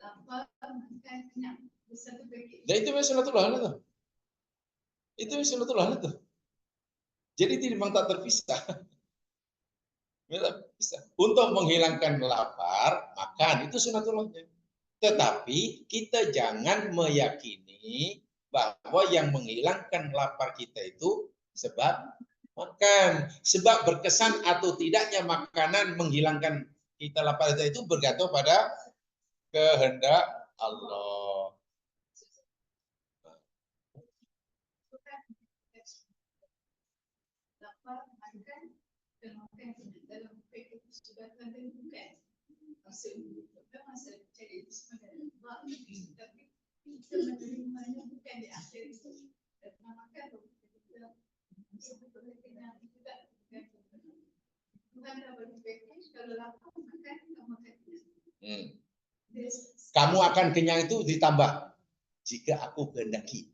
Speaker 2: Lapar, makan, kenyang. Bersatu bagi.
Speaker 1: Dan itu memang sunatullah lah. Itu sunatullah itu. Jadi memang tak terpisah. Untuk menghilangkan lapar, makan itu sunatullahnya. Tetapi kita jangan meyakini bahwa yang menghilangkan lapar kita itu sebab makan. Sebab berkesan atau tidaknya makanan menghilangkan kita lapar itu bergantung pada kehendak Allah.
Speaker 2: Lapar, makan, dan makan dalam fikir sudah tentukan. Maksudnya masa jadi sebenarnya tapi kita menerimanya bukan di akhir itu. Dan makan kita sebetulnya kena juga Tuhan dah berfikir kalau lapar makan kamu makan.
Speaker 1: Kamu akan kenyang itu ditambah jika aku kehendaki.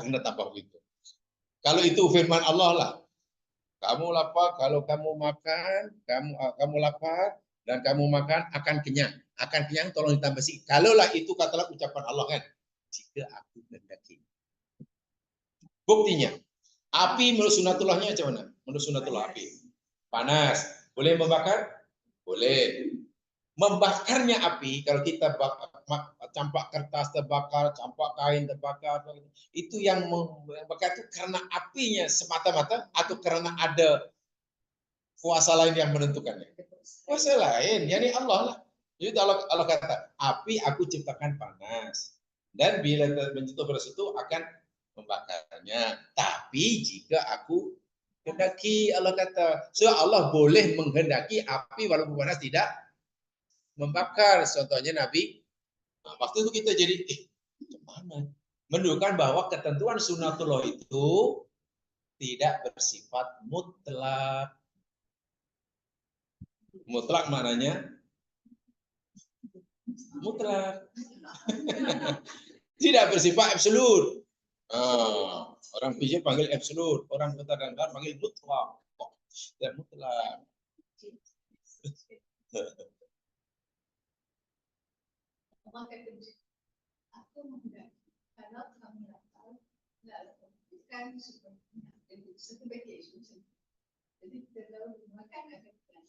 Speaker 1: Kena tambah begitu. Kalau itu firman Allah lah. Kamu lapar, kalau kamu makan, kamu lapar dan kamu makan akan kenyang. Akan kenyang tolong ditambah sikit. Kalaulah itu katalah ucapan Allah kan. Jika aku kehendaki. Buktinya, api menurut sunatullahnya macam mana? Menurut sunatullah api. Panas. Boleh membakar? Boleh. Membakarnya api, kalau kita campak kertas terbakar, campak kain terbakar, itu yang membakar itu karena apinya semata-mata atau karena ada kuasa lain yang menentukannya? Kuasa lain, yakni Allah lah. Jadi Allah kata, api aku ciptakan panas. Dan bila menyentuh pada situ akan membakarnya. Tapi jika aku kehendaki, Allah kata. So Allah boleh menghendaki api walaupun panas tidak membakar. Contohnya Nabi. Nah, waktu itu kita jadi, gimana? Menunjukkan bahwa ketentuan sunatullah itu tidak bersifat mutlak. Mutlak maknanya mutlak. Tidak bersifat absolut. Orang pijat panggil absolut, orang kota Dangkar panggil mutlak. Tidak mutlak.
Speaker 2: Aku menghendaki kalau kamu lapar, lakukan sebagai jadi kalau makan akan.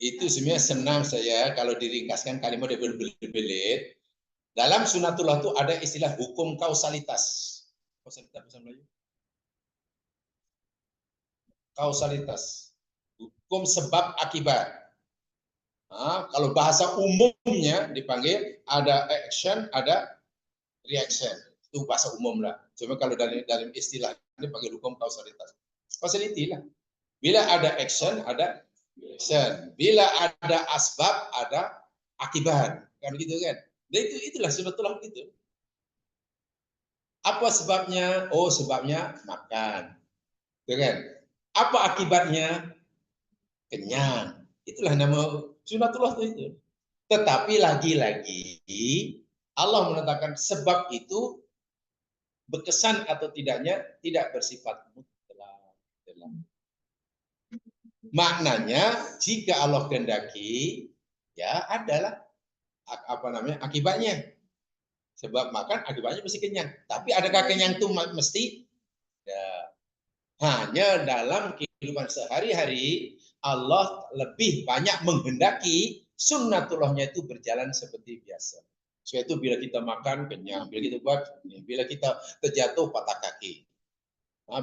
Speaker 1: Itu sebenarnya senang saya kalau diringkaskan kalimat berbelit-belit. Dalam sunatullah itu ada istilah hukum kausalitas. Kausalitas bahasa Melayu? Kausalitas. Hukum sebab akibat. Nah, kalau bahasa umumnya dipanggil ada action, ada reaction. Itu bahasa umum lah. Cuma kalau dalam istilah ini dipanggil hukum kausalitas. Kausaliti lah. Bila ada action, ada reaction. Bila ada asbab, ada akibat. Kan gitu kan? Dan itulah sebetulnya gitu. Apa sebabnya? Oh, sebabnya makan. Gitu kan? Apa akibatnya? Kenyang. Itulah nama sunatullah itu. Tetapi lagi-lagi Allah menetapkan sebab itu berkesan atau tidaknya tidak bersifat mutlak. Maknanya jika Allah kehendaki ya adalah akibatnya. Sebab makan akibatnya mesti kenyang. Tapi adakah kenyang itu mesti? Ya. Hanya dalam kehidupan sehari-hari Allah lebih banyak menghendaki sunnatullahnya itu berjalan seperti biasa. So itu bila kita makan kenyang, bila kita terjatuh patah kaki,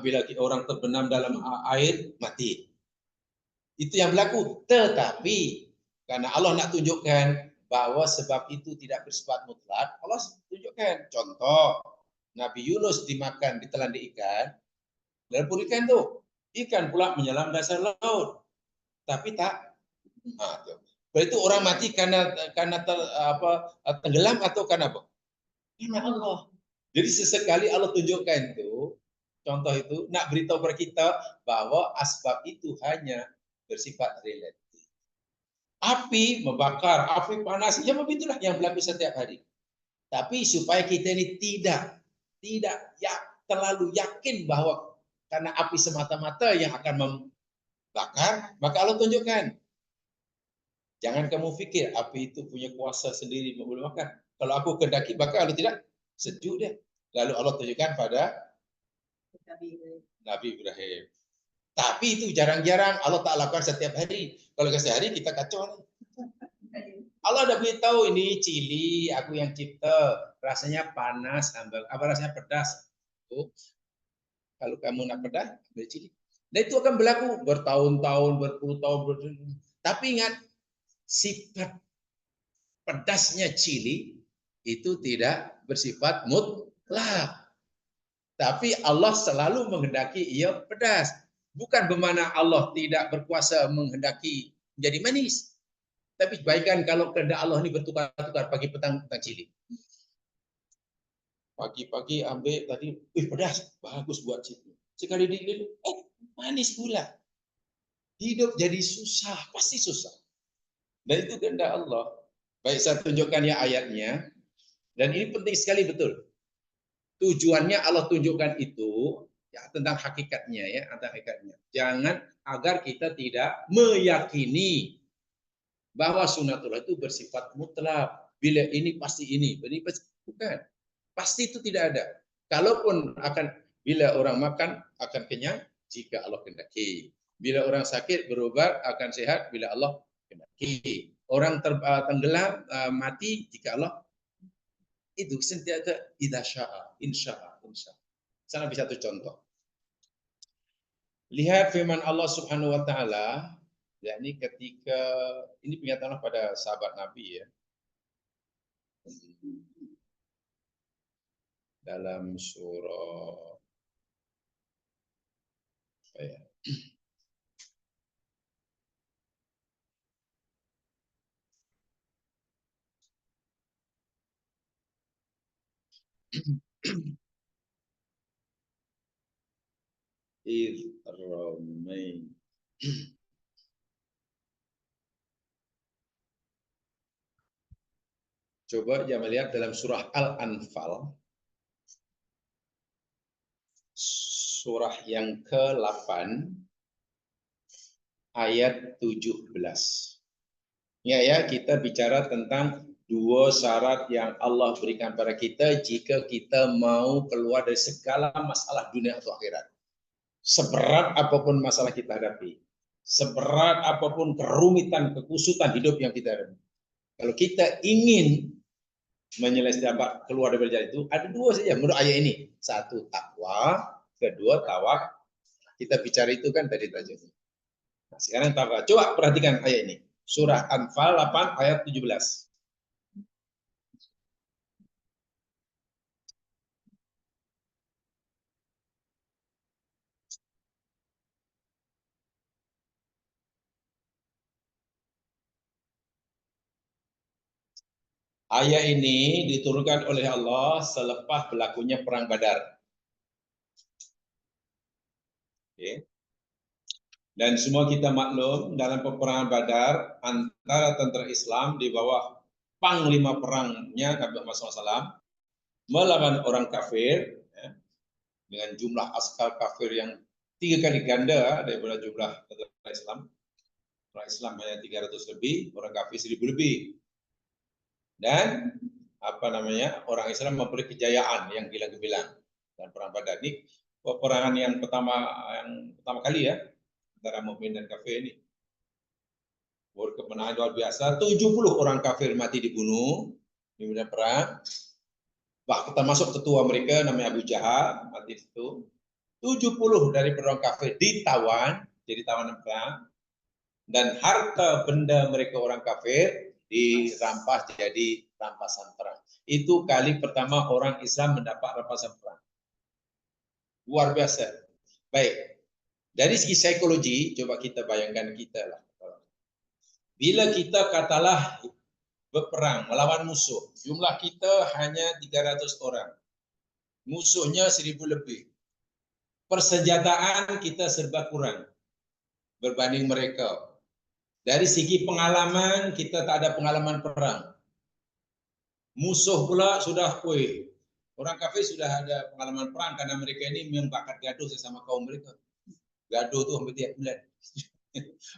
Speaker 1: bila orang terbenam dalam air mati. Itu yang berlaku. Tetapi karena Allah nak tunjukkan bahwa sebab itu tidak bersifat mutlak, Allah tunjukkan. Contoh, Nabi Yunus dimakan, ditelan di ikan, dan pun ikan tuh, ikan pula menyelam dasar laut, tapi tak. Nah, tuh. Berarti orang mati karena tenggelam atau karena apa? Karena Allah. Jadi sesekali Allah tunjukkan tuh, contoh itu nak beritahu kepada kita bahwa asbab itu hanya bersifat relatif. Api membakar, api panas, ya begitulah yang berlaku setiap hari. Tapi supaya kita ini tidak ya terlalu yakin bahwa karena api semata-mata yang akan membakar, maka Allah tunjukkan. Jangan kamu pikir api itu punya kuasa sendiri boleh makan. Kalau aku kendaki bakar, kalau tidak sejuk dia. Lalu Allah tunjukkan pada Nabi Ibrahim. Tapi itu jarang-jarang Allah tak lakukan setiap hari. Kalau sehari kita kacau. Allah ada beritahu ini cili, aku yang cipta, rasanya panas, apa rasanya pedas. Tuh. Kalau kamu nak pedas, ambil cili. Dan itu akan berlaku bertahun-tahun, berpuluh tahun. Tapi ingat, sifat pedasnya cili itu tidak bersifat mutlak. Tapi Allah selalu menghendaki ia pedas. Bukan bermakna Allah tidak berkuasa menghendaki menjadi manis. Tapi baikkan kalau kehendak Allah ini bertukar-tukar pagi petang cili. Pagi-pagi ambil tadi, pedas, bagus buat cili. Sekali dililit, manis pula. Hidup jadi susah, pasti susah. Dan itu kehendak Allah. Baik, saya tunjukkan ya ayatnya. Dan ini penting sekali betul. Tujuannya Allah tunjukkan itu ya tentang hakikatnya ya, tentang hakikatnya. Jangan agar kita tidak meyakini bahwa sunatullah itu bersifat mutlak. Bila ini pasti ini, bukan. Pasti itu tidak ada. Kalaupun bila orang makan akan kenyang jika Allah kehendaki. Bila orang sakit berobat akan sehat bila Allah kehendaki. Orang tenggelam mati jika Allah itu sentiasa idza syaa, insya. Sana bisa satu contoh. Lihat firman Allah Subhanahu wa taala, yakni ketika ini pernyataan pada sahabat Nabi ya. Dalam surah apa ya? Coba jangan melihat dalam surah Al-Anfal, surah yang ke-8 ayat 17. Ya, kita bicara tentang dua syarat yang Allah berikan pada kita jika kita mau keluar dari segala masalah dunia atau akhirat. Seberat apapun masalah kita hadapi, seberat apapun kerumitan, kekusutan hidup yang kita hadapi. Kalau kita ingin menyelesaikan keluar dari jalan itu, ada dua saja menurut ayat ini. Satu, takwa. Kedua, tawakal. Kita bicara itu kan tadi tajamnya. Nah, sekarang tawakal. Coba perhatikan ayat ini. Surah Anfal 8 ayat 17. Ayat ini diturunkan oleh Allah selepas berlakunya perang Badar. Okay. Dan semua kita maklum dalam peperangan Badar antara tentara Islam di bawah panglima perangnya Nabi Muhammad SAW melawan orang kafir ya, dengan jumlah askar kafir yang 3 kali ganda daripada jumlah tentara Islam. Orang Islam hanya 300 lebih, orang kafir 1000 lebih. Dan orang Islam memberi kejayaan yang gila-gemilang dan perang Badar ini peperangan yang pertama kali ya antara mukmin dan kafir ini. Berkemenangan luar biasa, 70 orang kafir mati dibunuh di medan perang. Bahkan termasuk ketua mereka namanya Abu Jahal mati itu. 70 dari orang kafir ditawan, jadi tawanan perang. dan harta benda mereka orang kafir dirampas jadi rampasan perang. Itu kali pertama orang Islam mendapat rampasan perang. Luar biasa. Baik. Dari segi psikologi, coba kita bayangkan kita lah. Bila kita katalah berperang melawan musuh, jumlah kita hanya 300 orang. Musuhnya 1000 lebih. Persenjataan kita serba kurang berbanding mereka. Dari segi pengalaman, kita tak ada pengalaman perang. Musuh pula sudah, orang kafir sudah ada pengalaman perang karena mereka ini membakat gaduh sesama kaum mereka. Gaduh tu hampir tiap bulan.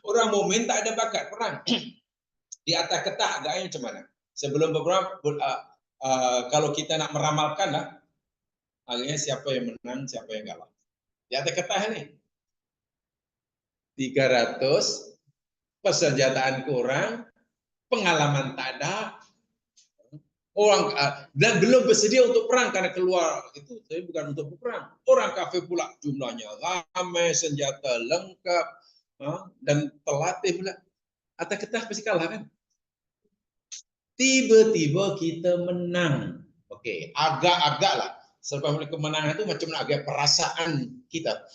Speaker 1: Orang mukmin tak ada bakat perang. Di atas ketah agaknya macam mana? Sebelum berperang, kalau kita nak meramalkan lah, agaknya siapa yang menang, siapa yang kalah. Di atas ketah ni. 300, persenjataan kurang, pengalaman tak ada, orang dan belum bersedia untuk perang karena keluar itu tapi bukan untuk berperang. Orang kafir pula jumlahnya ramai, senjata lengkap dan terlatih pula. Atas ketah pasti kalah kan? Tiba-tiba kita menang. Okey, agak-agak lah. Selepas kemenangan itu macam mana agak perasaan kita.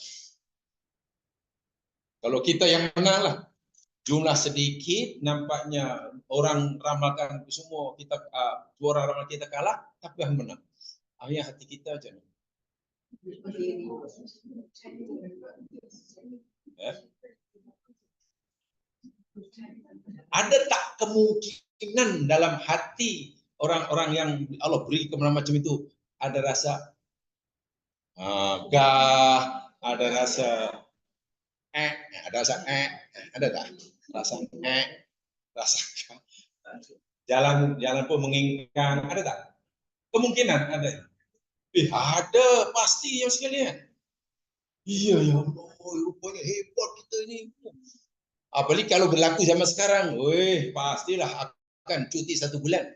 Speaker 1: Kalau kita yang menang lah, jumlah sedikit, nampaknya orang ramalkan semua kita, suara ramal kita kalah, tapi yang menang. Akhirnya hati kita macam ni. Ada tak kemungkinan dalam hati orang-orang yang Allah beri kemenangan macam itu, ada rasa gah, ada rasa ada tak? Rasa jalan pun mengingkang, ada tak? Kemungkinan ada. Ada pasti yang sekalian. Iya ya Allah, rupanya hebat kita ini. Apalagi kalau berlaku zaman sekarang, pastilah akan cuti 1 bulan.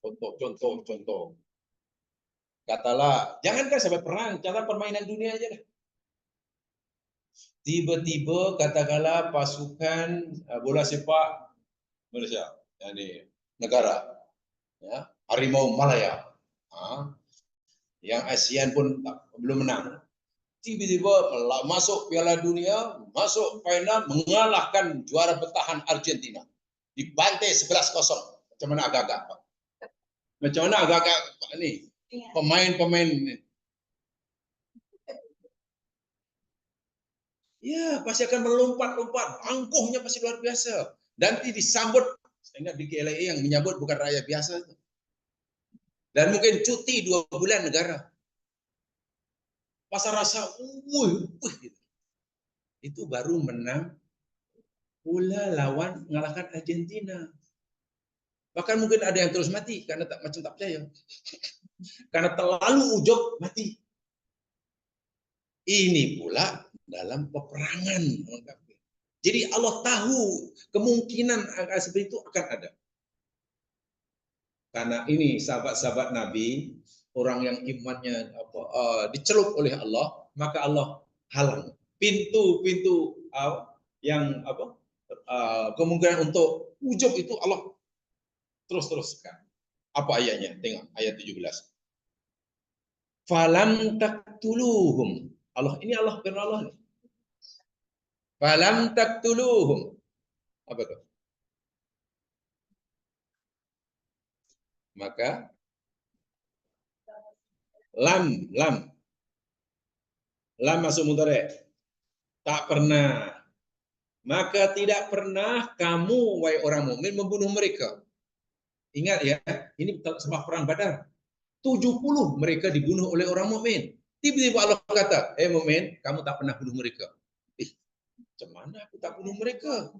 Speaker 1: Contoh. Katalah, jangankan sampai perang, cara permainan dunia aja dah. Tiba-tiba katakanlah pasukan bola sepak Malaysia, yani negara, ya, Harimau Malaya, yang ASEAN pun belum menang. Tiba-tiba masuk Piala Dunia, masuk final, mengalahkan juara bertahan Argentina. Dibantai 11-0. Macam mana agak-agak? Macam mana agak-agak ni? Pemain-pemain ni. Ya, pasti akan melompat-lompat. Angkuhnya pasti luar biasa. Dan disambut, saya ingat di KLIA yang menyambut bukan rakyat biasa. Dan mungkin cuti 2 bulan negara. Pasal rasa, itu baru menang pula lawan mengalahkan Argentina. Bahkan mungkin ada yang terus mati karena tak percaya. Karena terlalu ujub mati. Ini pula dalam peperangan. Jadi Allah tahu kemungkinan seperti itu akan ada. Karena ini sahabat-sahabat Nabi, orang yang imannya dicelup oleh Allah, maka Allah halang pintu-pintu yang kemungkinan untuk ujub itu Allah teruskan. Apa ayatnya? Tengok ayat 17. Falam taqtuluhum. Allah firman Allah ni. Falam taqtuluhum. Apa itu? Maka lam masuk mudhari'. Tak pernah. Maka tidak pernah kamu wahai orang mukmin membunuh mereka. Ingat ya, ini sebab perang Badar. 70 mereka dibunuh oleh orang mukmin. Tiba-tiba Allah kata, mukmin, kamu tak pernah bunuh mereka. Macam mana aku tak bunuh mereka?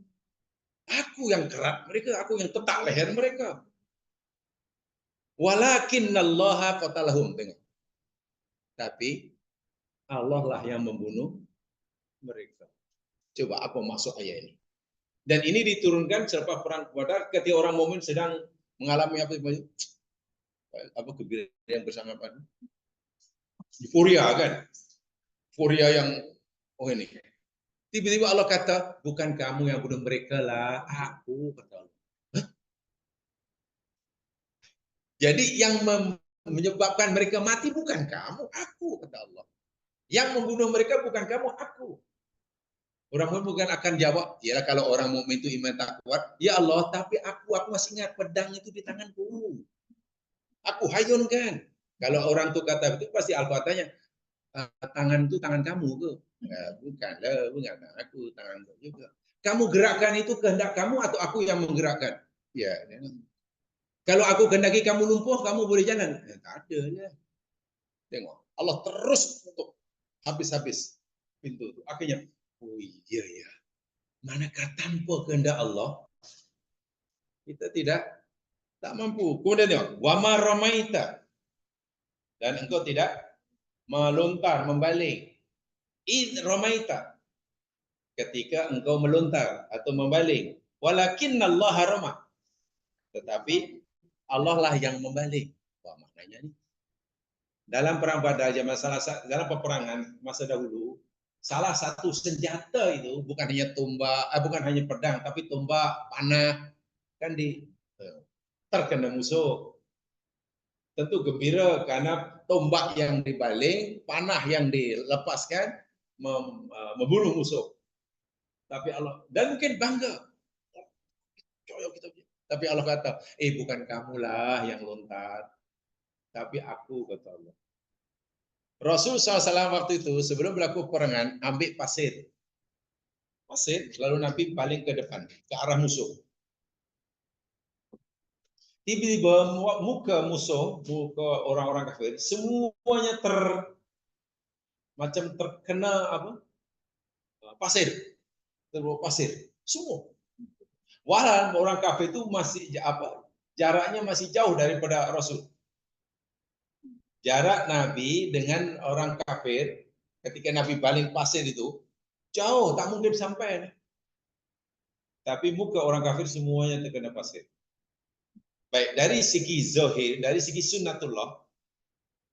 Speaker 1: Aku yang kerat mereka, aku yang tetak leher mereka. Walakinnallaha qatalahum. Tengok. Tapi Allah lah yang membunuh mereka. Coba apa maksud ayat ini? Dan ini diturunkan selepas perang Badar ketika orang mukmin sedang mengalami kebiraan bersama Pada. Euforia kan? Euforia yang ini. Tiba-tiba Allah kata, bukan kamu yang bunuh mereka lah, aku, kata Allah. Hah? Jadi yang menyebabkan mereka mati bukan kamu, aku, kata Allah. Yang membunuh mereka bukan kamu, aku. Orang mukmin bukan akan jawab, ya kalau orang mukmin itu iman tak kuat, ya Allah, tapi aku masih ingat pedang itu di tanganku. Aku hayun kan. Kalau orang tuh kata itu pasti Al-Fatihahnya, tangan itu tangan kamu ke? Bukan lah, bukan aku, tangan juga. Kamu gerakkan itu kehendak kamu atau aku yang menggerakkan? Ya. Kalau aku kehendaki kamu lumpuh, kamu boleh jalan. Tak ada ya. Tengok, Allah terus untuk habis-habis pintu itu. Akhirnya, oh iya ya. Manakah tanpa kehendak Allah kita tak mampu. Kemudian tengok, wama ramaita, dan engkau tidak melontar, membaling. Id ramaita, ketika engkau melontar atau membaling. Walakinnallaha rama, tetapi Allah lah yang membaling. Wah, maknanya nih. Dalam perang Badar, dalam peperangan masa dahulu, salah satu senjata itu bukan hanya tombak, bukan hanya pedang, tapi tombak, panah, kan terkena musuh. Tentu gembira karena tombak yang dibaling, panah yang dilepaskan, membunuh musuh. Tapi Allah, dan mungkin bangga. Tapi Allah kata, bukan kamulah yang lontar, tapi aku, kata Allah. Rasul SAW waktu itu sebelum berlaku peperangan ambil pasir, lalu Nabi paling ke depan ke arah musuh. Tiba-tiba muka musuh, muka orang-orang kafir, semuanya macam terkena pasir, terbawa pasir, semua. Walau orang kafir itu masih jaraknya masih jauh daripada Rasul. Jarak Nabi dengan orang kafir ketika Nabi baling pasir itu jauh, tak mungkin sampai. Tapi muka orang kafir semuanya terkena pasir. Baik, dari segi zahir, dari segi sunnatullah,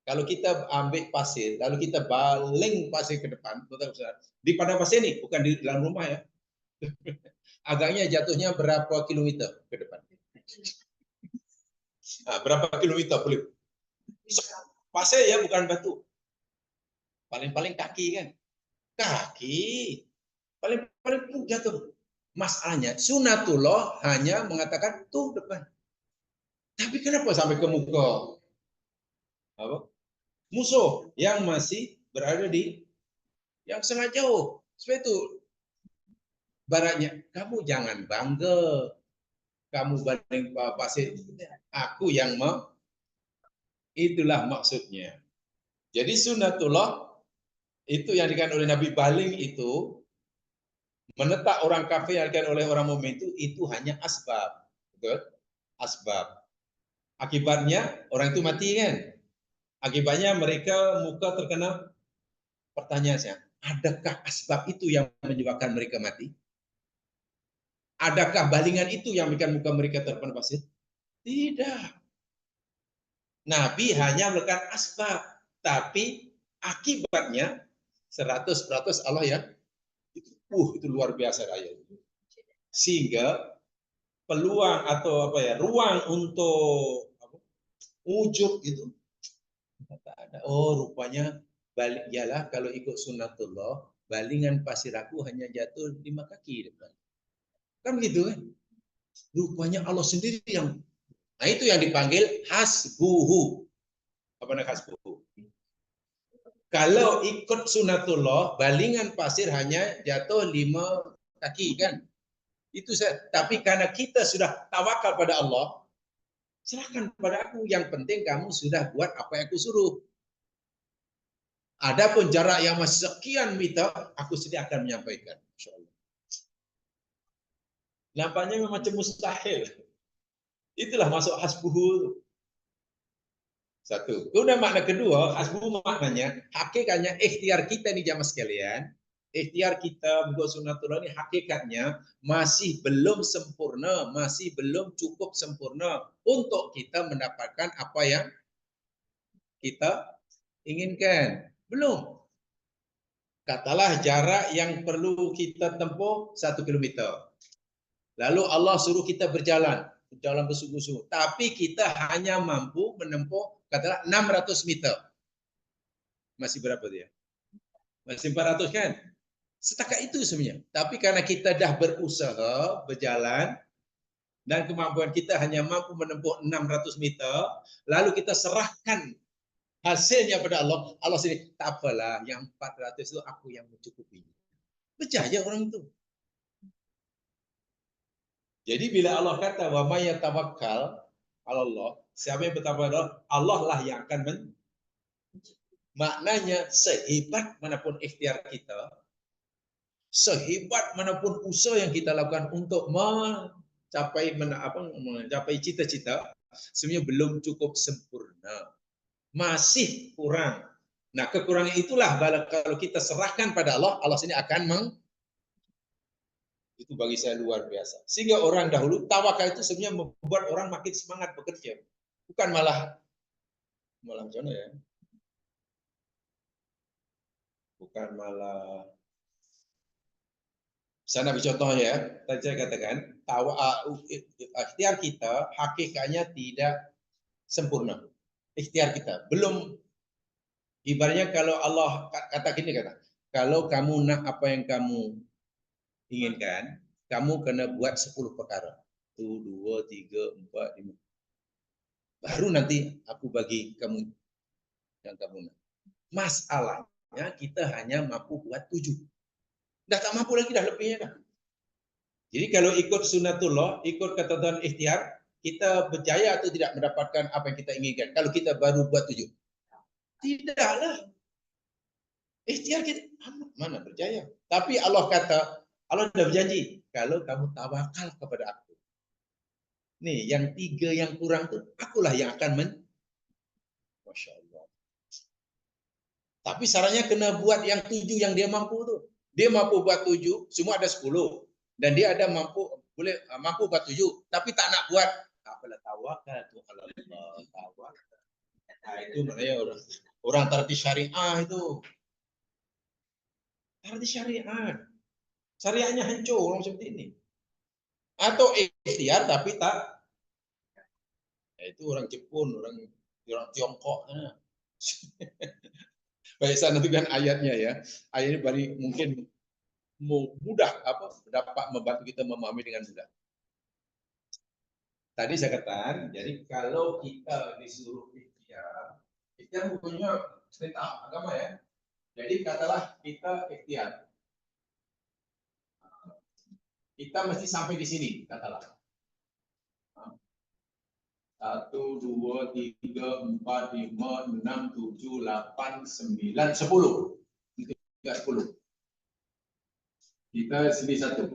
Speaker 1: kalau kita ambil pasir, lalu kita baling pasir ke depan, di padang pasir ini, bukan di dalam rumah ya. Agaknya jatuhnya berapa kilometer ke depan? Nah, berapa kilometer boleh? Pasir ya, bukan batu. Paling-paling kaki kan? Kaki. Paling-paling jatuh. Masalahnya, sunatullah hanya mengatakan tuh depan. Tapi kenapa sampai ke muka musuh yang masih berada di yang sangat jauh? Sebab itu baratnya, kamu jangan bangga. Kamu banding pasir, aku yang mau. Itulah maksudnya. Jadi sunatullah itu yang dikatakan oleh Nabi baling itu, menetak orang kafir yang dikatakan oleh orang mukmin itu hanya asbab. Betul? Asbab. Akibatnya orang itu mati kan? Akibatnya mereka muka terkena, pertanyaannya, adakah asbab itu yang menyebabkan mereka mati? Adakah balingan itu yang bikin muka mereka terkena pasir? Tidak. Nabi hanya melakukan asbab, tapi akibatnya 100% Allah ya. Itu luar biasa ayat. Sehingga peluang atau ruang untuk ujub itu tak ada. Oh, rupanya balik ialah kalau ikut sunnatullah, balingan pasir aku hanya jatuh 5 kaki depan. Kan begitu kan? Rupanya Allah sendiri yang, nah itu yang dipanggil hasbuhu. Apa namanya hasbuhu? Kalau ikut sunatullah, balingan pasir hanya jatuh 5 kaki kan? Itu saya. Tapi karena kita sudah tawakal pada Allah, serahkan pada aku. Yang penting kamu sudah buat apa yang aku suruh. Adapun jarak yang masih sekian meter, aku sendiri akan menyampaikan. Insyaallah. Nampaknya macam mustahil. Itulah masuk hasbuhu. Satu. Kemudian makna kedua, hasbuhu maknanya, hakikatnya ikhtiar kita di jamaah sekalian, ikhtiar kita membuat sunnatullah ini hakikatnya masih belum sempurna, masih belum cukup sempurna untuk kita mendapatkan apa yang kita inginkan. Belum. Katalah jarak yang perlu kita tempuh 1 kilometer. Lalu Allah suruh kita berjalan bersungguh-sungguh. Tapi kita hanya mampu menempuh katalah 600 meter. Masih berapa dia? Masih 400 kan? Setakat itu sebenarnya. Tapi karena kita dah berusaha berjalan dan kemampuan kita hanya mampu menempuh 600 meter, lalu kita serahkan hasilnya pada Allah. Allah sendiri, tak apalah, yang 400 itu aku yang mencukupi. Percaya orang itu. Jadi bila Allah kata wa may yatawakkal Allah, siapa yang bertawakal Allah lah yang akan maknanya sehebat manapun ikhtiar kita, sehebat manapun usaha yang kita lakukan untuk mencapai mencapai cita-cita, sebenarnya belum cukup sempurna. Masih kurang. Nah, kekurangan itulah kalau kita serahkan pada Allah, Allah sini akan itu bagi saya luar biasa. Sehingga orang dahulu tawakal itu sebenarnya membuat orang makin semangat bekerja. Bukan malah macam mana ya? Bukan malah sana contohnya ya, tadi saya katakan ikhtiar kita hakikatnya tidak sempurna. Ikhtiar kita belum, ibaratnya kalau Allah kata gini, kalau kamu nak apa yang kamu inginkan, kamu kena buat 10 perkara. 1, 2, 3, 4, 5. Baru nanti aku bagi kamu yang kamu nak. Masalahnya kita hanya mampu buat 7. Dah tak mampu lagi, dah lebihnya dah. Jadi kalau ikut sunnatullah, ikut ketentuan ikhtiar, kita berjaya atau tidak mendapatkan apa yang kita inginkan. Kalau kita baru buat 7. Tidaklah. Ikhtiar kita mana berjaya. Tapi Allah kata, Allah sudah berjanji, kalau kamu tawakal kepada aku. Nih, yang 3 yang kurang tuh, akulah yang akan Masya Allah. Tapi sarannya kena buat yang 7 yang dia mampu tuh. Dia mampu buat 7, semua ada 10. Dan dia ada mampu buat 7, tapi tak nak buat. Apalah tawakal tu kalau Allah tawakal. Nah, itu maknanya orang tarti syariah itu. Tarti syariah. Syariahnya hancur orang seperti ini. Atau ikhtiar tapi tak. Itu orang Jepun, orang Tiongkok. Baik, saya nantikan ayatnya ya. Ayatnya paling mungkin mudah dapat membantu kita memahami dengan mudah. Tadi saya katakan, jadi kalau kita disuruh ikhtiar bukannya cerita agama ya. Jadi katalah kita ikhtiar. Kita mesti sampai di sini, katalah. 1, 2, 3, 4, 5, 6, 7, 8, 9, 10. 10. Kita sini 1.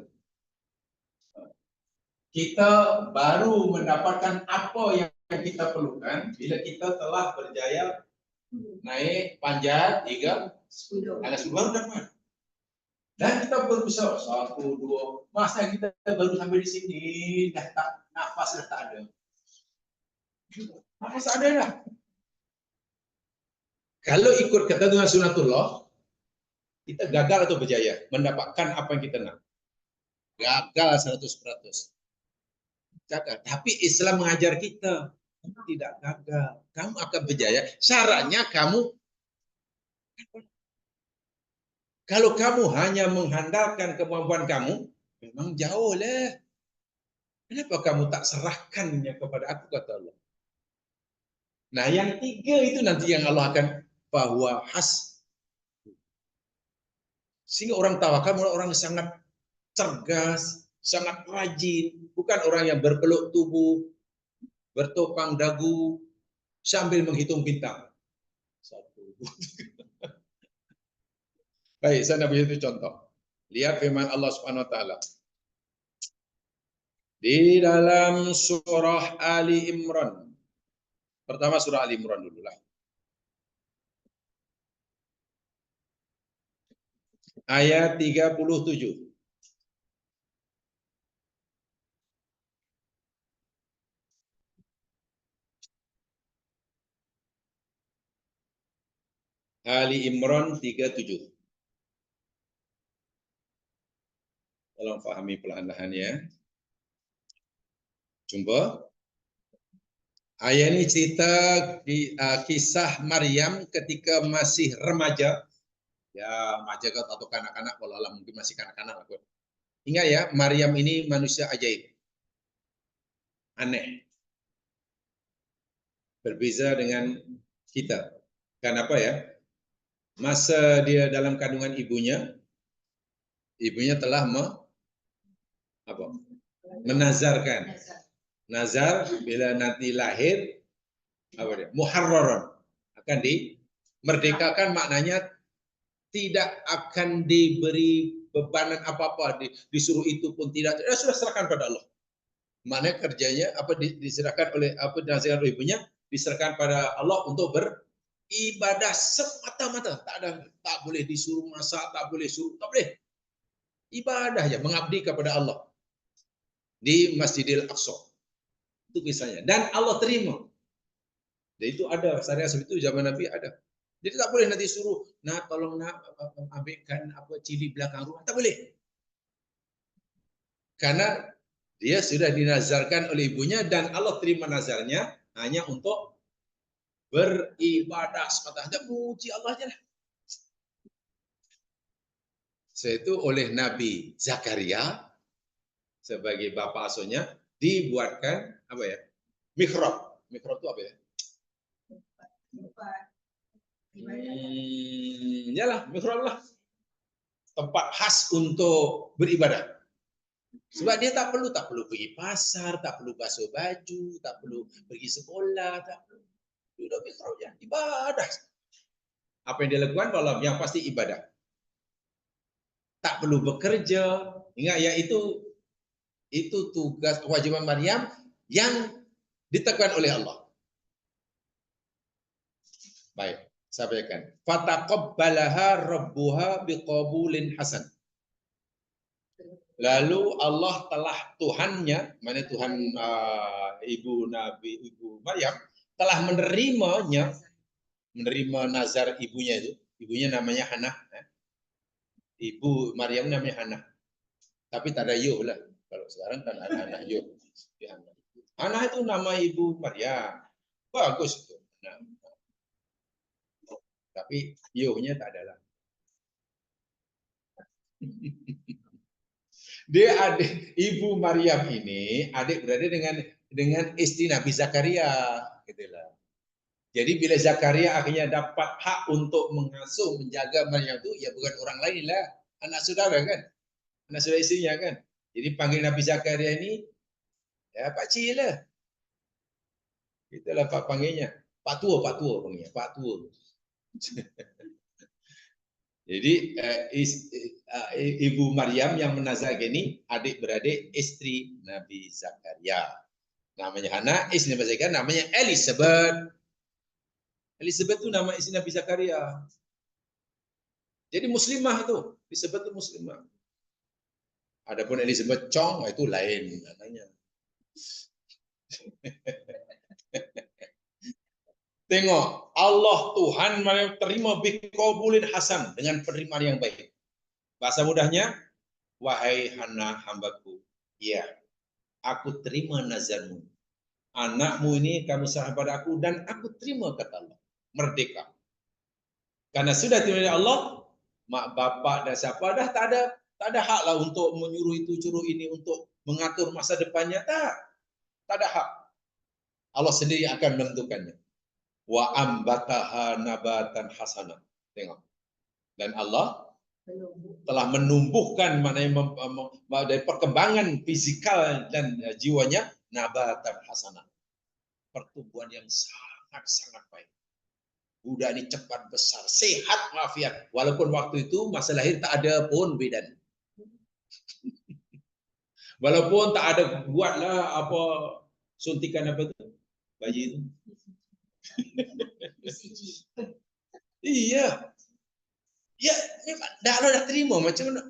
Speaker 1: Kita baru mendapatkan apa yang kita perlukan bila kita telah berjaya naik panjat 3, 10. Ada 10 baru dapat. Dan kita berusaha 1, 2. Masa kita baru sampai di sini, dah tak, nafas dah tak ada. Nafas ada dah. Kalau ikut ketentuan sunatullah, kita gagal atau berjaya mendapatkan apa yang kita nak. Gagal 100%. Gagal. Tapi Islam mengajar kita tidak gagal. Kamu akan berjaya. Syaratnya kamu, kalau kamu hanya mengandalkan kemampuan kamu, memang jauh lah. Kenapa kamu tak serahkannya kepada aku, kata Allah. Nah, yang 3 itu nanti yang Allah akan bahwa sehingga orang tawakal orang sangat cergas, sangat rajin, bukan orang yang berpeluk tubuh, bertopang dagu, sambil menghitung bintang. 1, 2, 3. Baik, saya beri itu contoh. Lihat firman Allah Subhanahu wa taala. Di dalam surah Ali Imran. Pertama surah Ali Imran dulu lah. Ayat 37. Ali Imran 37. Tolong pahami perlahan-lahan ya. Jumpa. Ayat ini cerita kisah Maryam ketika masih remaja. Ya, remaja atau kanak-kanak, walau mungkin masih kanak-kanak. Ingat ya, Maryam ini manusia ajaib. Aneh. Berbeza dengan kita. Kenapa ya? Masa dia dalam kandungan ibunya telah menazarkan. Nazar bila nanti lahir muharraran, akan dimerdekakan, maknanya tidak akan diberi bebanan apa-apa, disuruh itu pun tidak, sudah serahkan pada Allah. Maknanya kerjanya diserahkan oleh dinasihatkan oleh ibunya, diserahkan pada Allah untuk beribadah semata-mata. Tak boleh disuruh masak, tak boleh ibadah aja, mengabdi kepada Allah di Masjidil Aqsa. Itu kisahnya. Dan Allah terima. Dan itu ada syariat seperti itu zaman Nabi ada. Jadi tak boleh nanti suruh, tolong ambilkan cili belakang rumah, tak boleh. Karena dia sudah dinazarkan oleh ibunya dan Allah terima nazarnya hanya untuk beribadah semata. Puji Allah aja lah. Itu oleh Nabi Zakaria sebagai bapak asuhnya dibuatkan mihrab. Mihrab itu apa ya? Yalah, mihrab lah. Tempat khas untuk beribadah. Sebab dia tak perlu pergi pasar, tak perlu basuh baju, tak perlu pergi sekolah, tak perlu. Duduk mihrab aja, ibadah. Apa yang dia lakukan? Walau yang pasti ibadah. Tak perlu bekerja. Ingat ya, itu tugas kewajiban Maryam yang ditekan oleh Allah. Baik, sampaikan. Fataqabbalaha rabbuha biqabulin hasan. Lalu Allah telah Tuhannya, mana Tuhan ibu Maryam telah menerima nazar ibunya itu. Ibunya namanya Hannah. Ibu Maryam namanya Hannah. Tapi tak ada Yuh lah. Kalau sekarang kan ada anak Yuh. Hannah itu nama ibu Maryam. Bagus itu. Tapi Yuhnya tak ada lah. Dia adik ibu Maryam ini adik beradik dengan istri Nabi Zakaria, gitulah. Jadi bila Zakaria akhirnya dapat hak untuk mengasuh, menjaga Maryam itu, ya bukan orang lain lah, anak saudara kan, anak saudara istrinya kan. Jadi panggil Nabi Zakaria ini, ya Pak Cik lah. Itulah Pak panggilnya, Pak Tua panggilnya, Pak Tua. Jadi ibu Maryam yang menazar ini adik beradik istri Nabi Zakaria. Namanya Hannah, istri Nabi Zakaria namanya Elizabeth. Elizabeth itu nama istri Nabi Zakaria. Jadi muslimah itu, Elizabeth itu muslimah. Adapun Elizabeth Chong itu lain namanya. Tengok, Allah Tuhan terima biqabulin hasan, dengan penerimaan yang baik. Bahasa mudahnya, wahai Hannah hambaku, ya, aku terima nazarmu. Anakmu ini kamu serahkan pada aku dan aku terima kata Allah. Merdeka. Karena sudah terima dari Allah, mak bapak dan siapa dah tak ada hak lah untuk menyuruh itu, suruh ini, untuk mengatur masa depannya. Tak ada hak. Allah sendiri akan menentukannya. Wa ambataha nabatan hasanah. Tengok. Dan Allah telah menumbuhkan dari perkembangan fisikal dan jiwanya nabatan hasanah. Pertumbuhan yang sangat-sangat baik. Budak ini cepat besar, sehat walafiat. Walaupun waktu itu masa lahir tak ada pun bidan. Walaupun tak ada buatlah suntikan itu bayi itu. Iya. Ya, dah terima macam mana?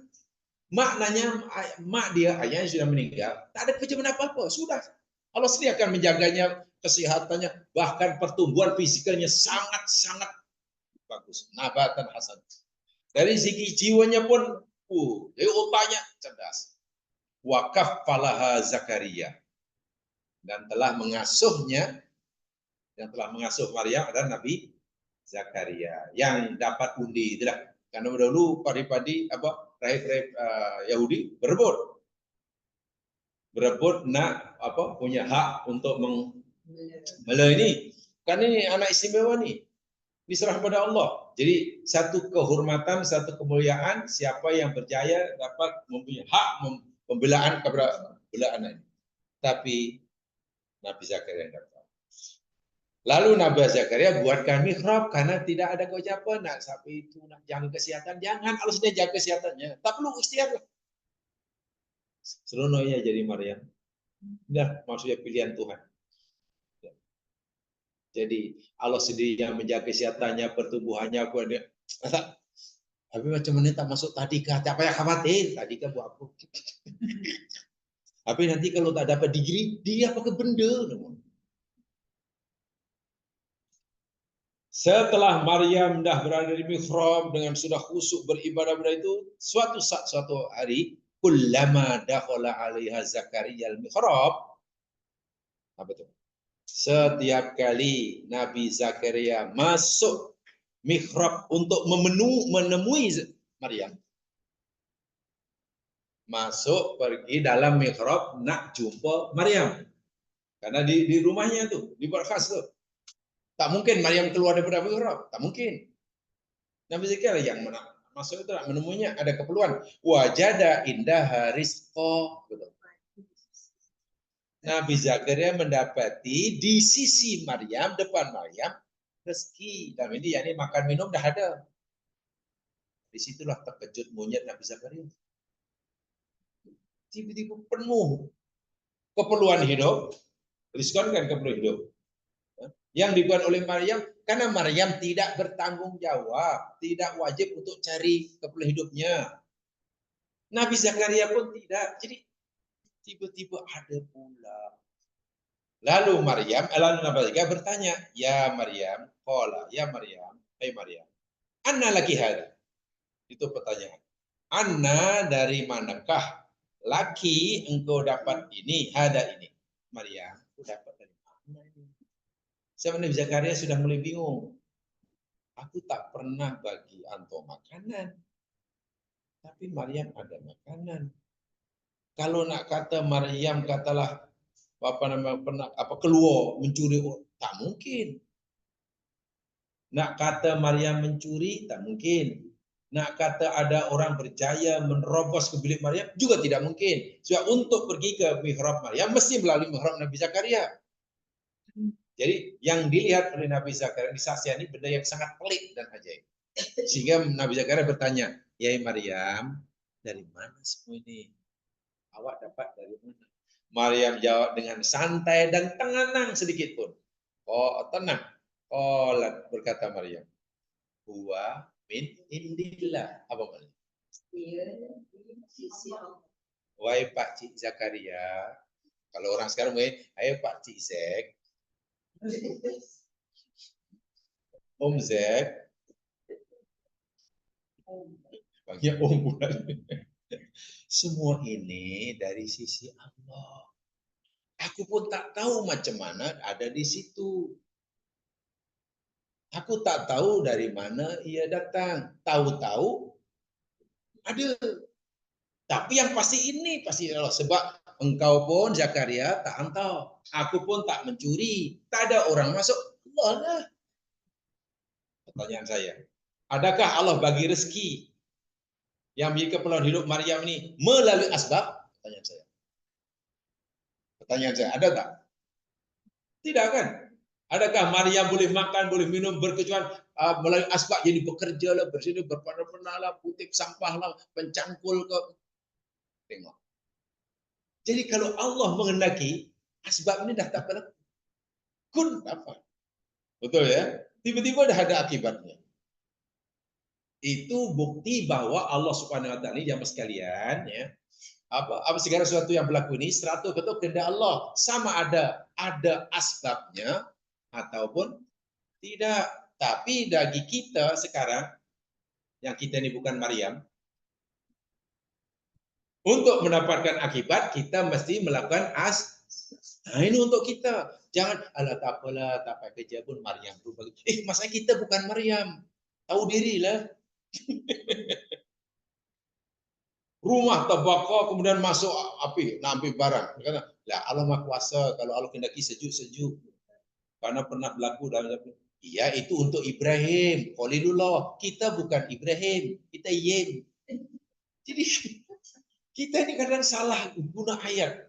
Speaker 1: Maknanya mak dia, ayahnya sudah meninggal, tak ada kewajiban apa-apa, sudah. Allah sendiri akan menjaganya, kesehatannya, bahkan pertumbuhan fisikalnya sangat-sangat bagus. Nabatan hasan. Dari segi jiwanya pun, jadi otaknya cerdas. wa kaffalaha Zakaria, dan telah mengasuhnya, yang telah mengasuh Maryam adalah Nabi Zakaria yang dapat undi itulah. Karena dahulu padi-padi rahib-rahib Yahudi berebut nak punya hak untuk mela ini. Kan ini anak istimewa nih, diserah pada Allah. Jadi satu kehormatan, satu kemuliaan, siapa yang berjaya dapat mempunyai hak pembelaan kepada belaan ini. Tapi Nabi Zakaria dapat. Lalu Nabi Zakaria buatkan mihrab karena tidak ada kewajiban nak sapi itu nak jaga kesehatan, jangan, kalau sudah jaga kesehatannya, tak perlu ikhtiar. Seronoknya jadi Maryam. Dah maksudnya pilihan Tuhan. Jadi Allah sendiri yang menjaga kesehatannya, pertumbuhannya, tapi macam mana tak masuk tadi kah? Tak payah khawatir, tadi kah buat apa? Tapi nanti kalau tak dapat degree, dia pakai benda. Setelah Maryam dah berada di mihrab dengan sudah khusyuk beribadah pada itu, suatu hari, kullama dakhala 'alaiha Zakaria al-mihrab, apa itu? Setiap kali Nabi Zakaria masuk mihrab untuk menemui Maryam, masuk pergi dalam mihrab nak jumpa Maryam, karena di rumahnya tuh, di berkhas tuh. Tak mungkin Maryam keluar daripada mihrab, tak mungkin. Nabi Zakaria yang masuk itu menemuinya, ada keperluan. Wajada indah rizqa. Nabi Zakaria mendapati di sisi Maryam, depan Maryam, rezeki. Dan ini yakni makan minum dah ada. Disitulah terkejut monyet Nabi Zakaria. Tiba-tiba penuh keperluan hidup. Rizqan kan keperluan hidup. Yang dibuat oleh Maryam, karena Maryam tidak bertanggung jawab, tidak wajib untuk cari keperluan hidupnya. Nabi Zakaria pun tidak. Jadi tiba-tiba ada pula. Lalu Nabi Zakaria bertanya, ya Maryam, ya Maryam, hai Maryam, anna laki hada? Itu pertanyaan. Anna dari manakah laki engkau dapat ini, hada ini? Maryam, aku dapat dari mana ini? Sebenarnya Zakaria sudah mulai bingung. Aku tak pernah bagi anto makanan. Tapi Maryam ada makanan. Kalau nak kata Maryam katalah keluar mencuri, tak mungkin. Nak kata Maryam mencuri, tak mungkin. Nak kata ada orang berjaya menerobos ke bilik Maryam, juga tidak mungkin. Sebab untuk pergi ke mihrab Maryam mesti melalui mihrab Nabi Zakaria. Jadi yang dilihat oleh Nabi Zakaria di saksian ini benda yang sangat pelik dan ajaib. Sehingga Nabi Zakaria bertanya, ya Maryam, dari mana semua ini? Awak dapat dari mana? Maryam jawab dengan santai dan tenang sedikit pun. Oh, tenang. Oh, berkata Maryam, huwa min indillah. Apa maksudnya? Wahai Pak Cik Zakaria, kalau orang sekarang ayo Pak Cik Zek, Om Zek, panggil Om bukan. Semua ini dari sisi Allah. Aku pun tak tahu macam mana ada di situ. Aku tak tahu dari mana ia datang. Tahu-tahu ada. Tapi yang pasti ini pasti Allah. Sebab engkau pun Zakaria tak hantar. Aku pun tak mencuri. Tak ada orang masuk. Allah lah. Pertanyaan saya. Adakah Allah bagi rezeki yang menjadi keperluan hidup Maryam ini melalui asbab? Pertanyaan saya. Pertanyaan saya, ada tak? Tidak kan? Adakah Maryam boleh makan, boleh minum, berkecuali melalui asbab, jadi bekerja lah, bersih, berpana-pana lah, putih sampah lah, pencangkul ke. Tengok. Jadi kalau Allah menghendaki, asbab ini dah tak berlaku. Kun apa? Betul ya? Tiba-tiba dah ada akibatnya. Itu bukti bahwa Allah Subhanahu wa taala ini jamaah sekalian ya. Apa segala sesuatu yang berlaku ini 100% kehendak Allah. Sama ada asbabnya ataupun tidak. Tapi bagi kita sekarang, yang kita ini bukan Maryam, Untuk mendapatkan akibat kita mesti melakukan Nah, ini untuk kita. Jangan alah tak apalah, tak pakai kerja pun Maryam tu bagi. Maksudnya kita bukan Maryam. Tahu dirilah. Rumah terbakar kemudian masuk api, nak ambil barang. Kata, lah Allah Maha Kuasa, kalau Allah kendaki sejuk-sejuk. Karena pernah berlaku dalam iya itu untuk Ibrahim, Khalilullah. Kita bukan Ibrahim, kita Yem. Jadi kita ini kadang salah guna ayat.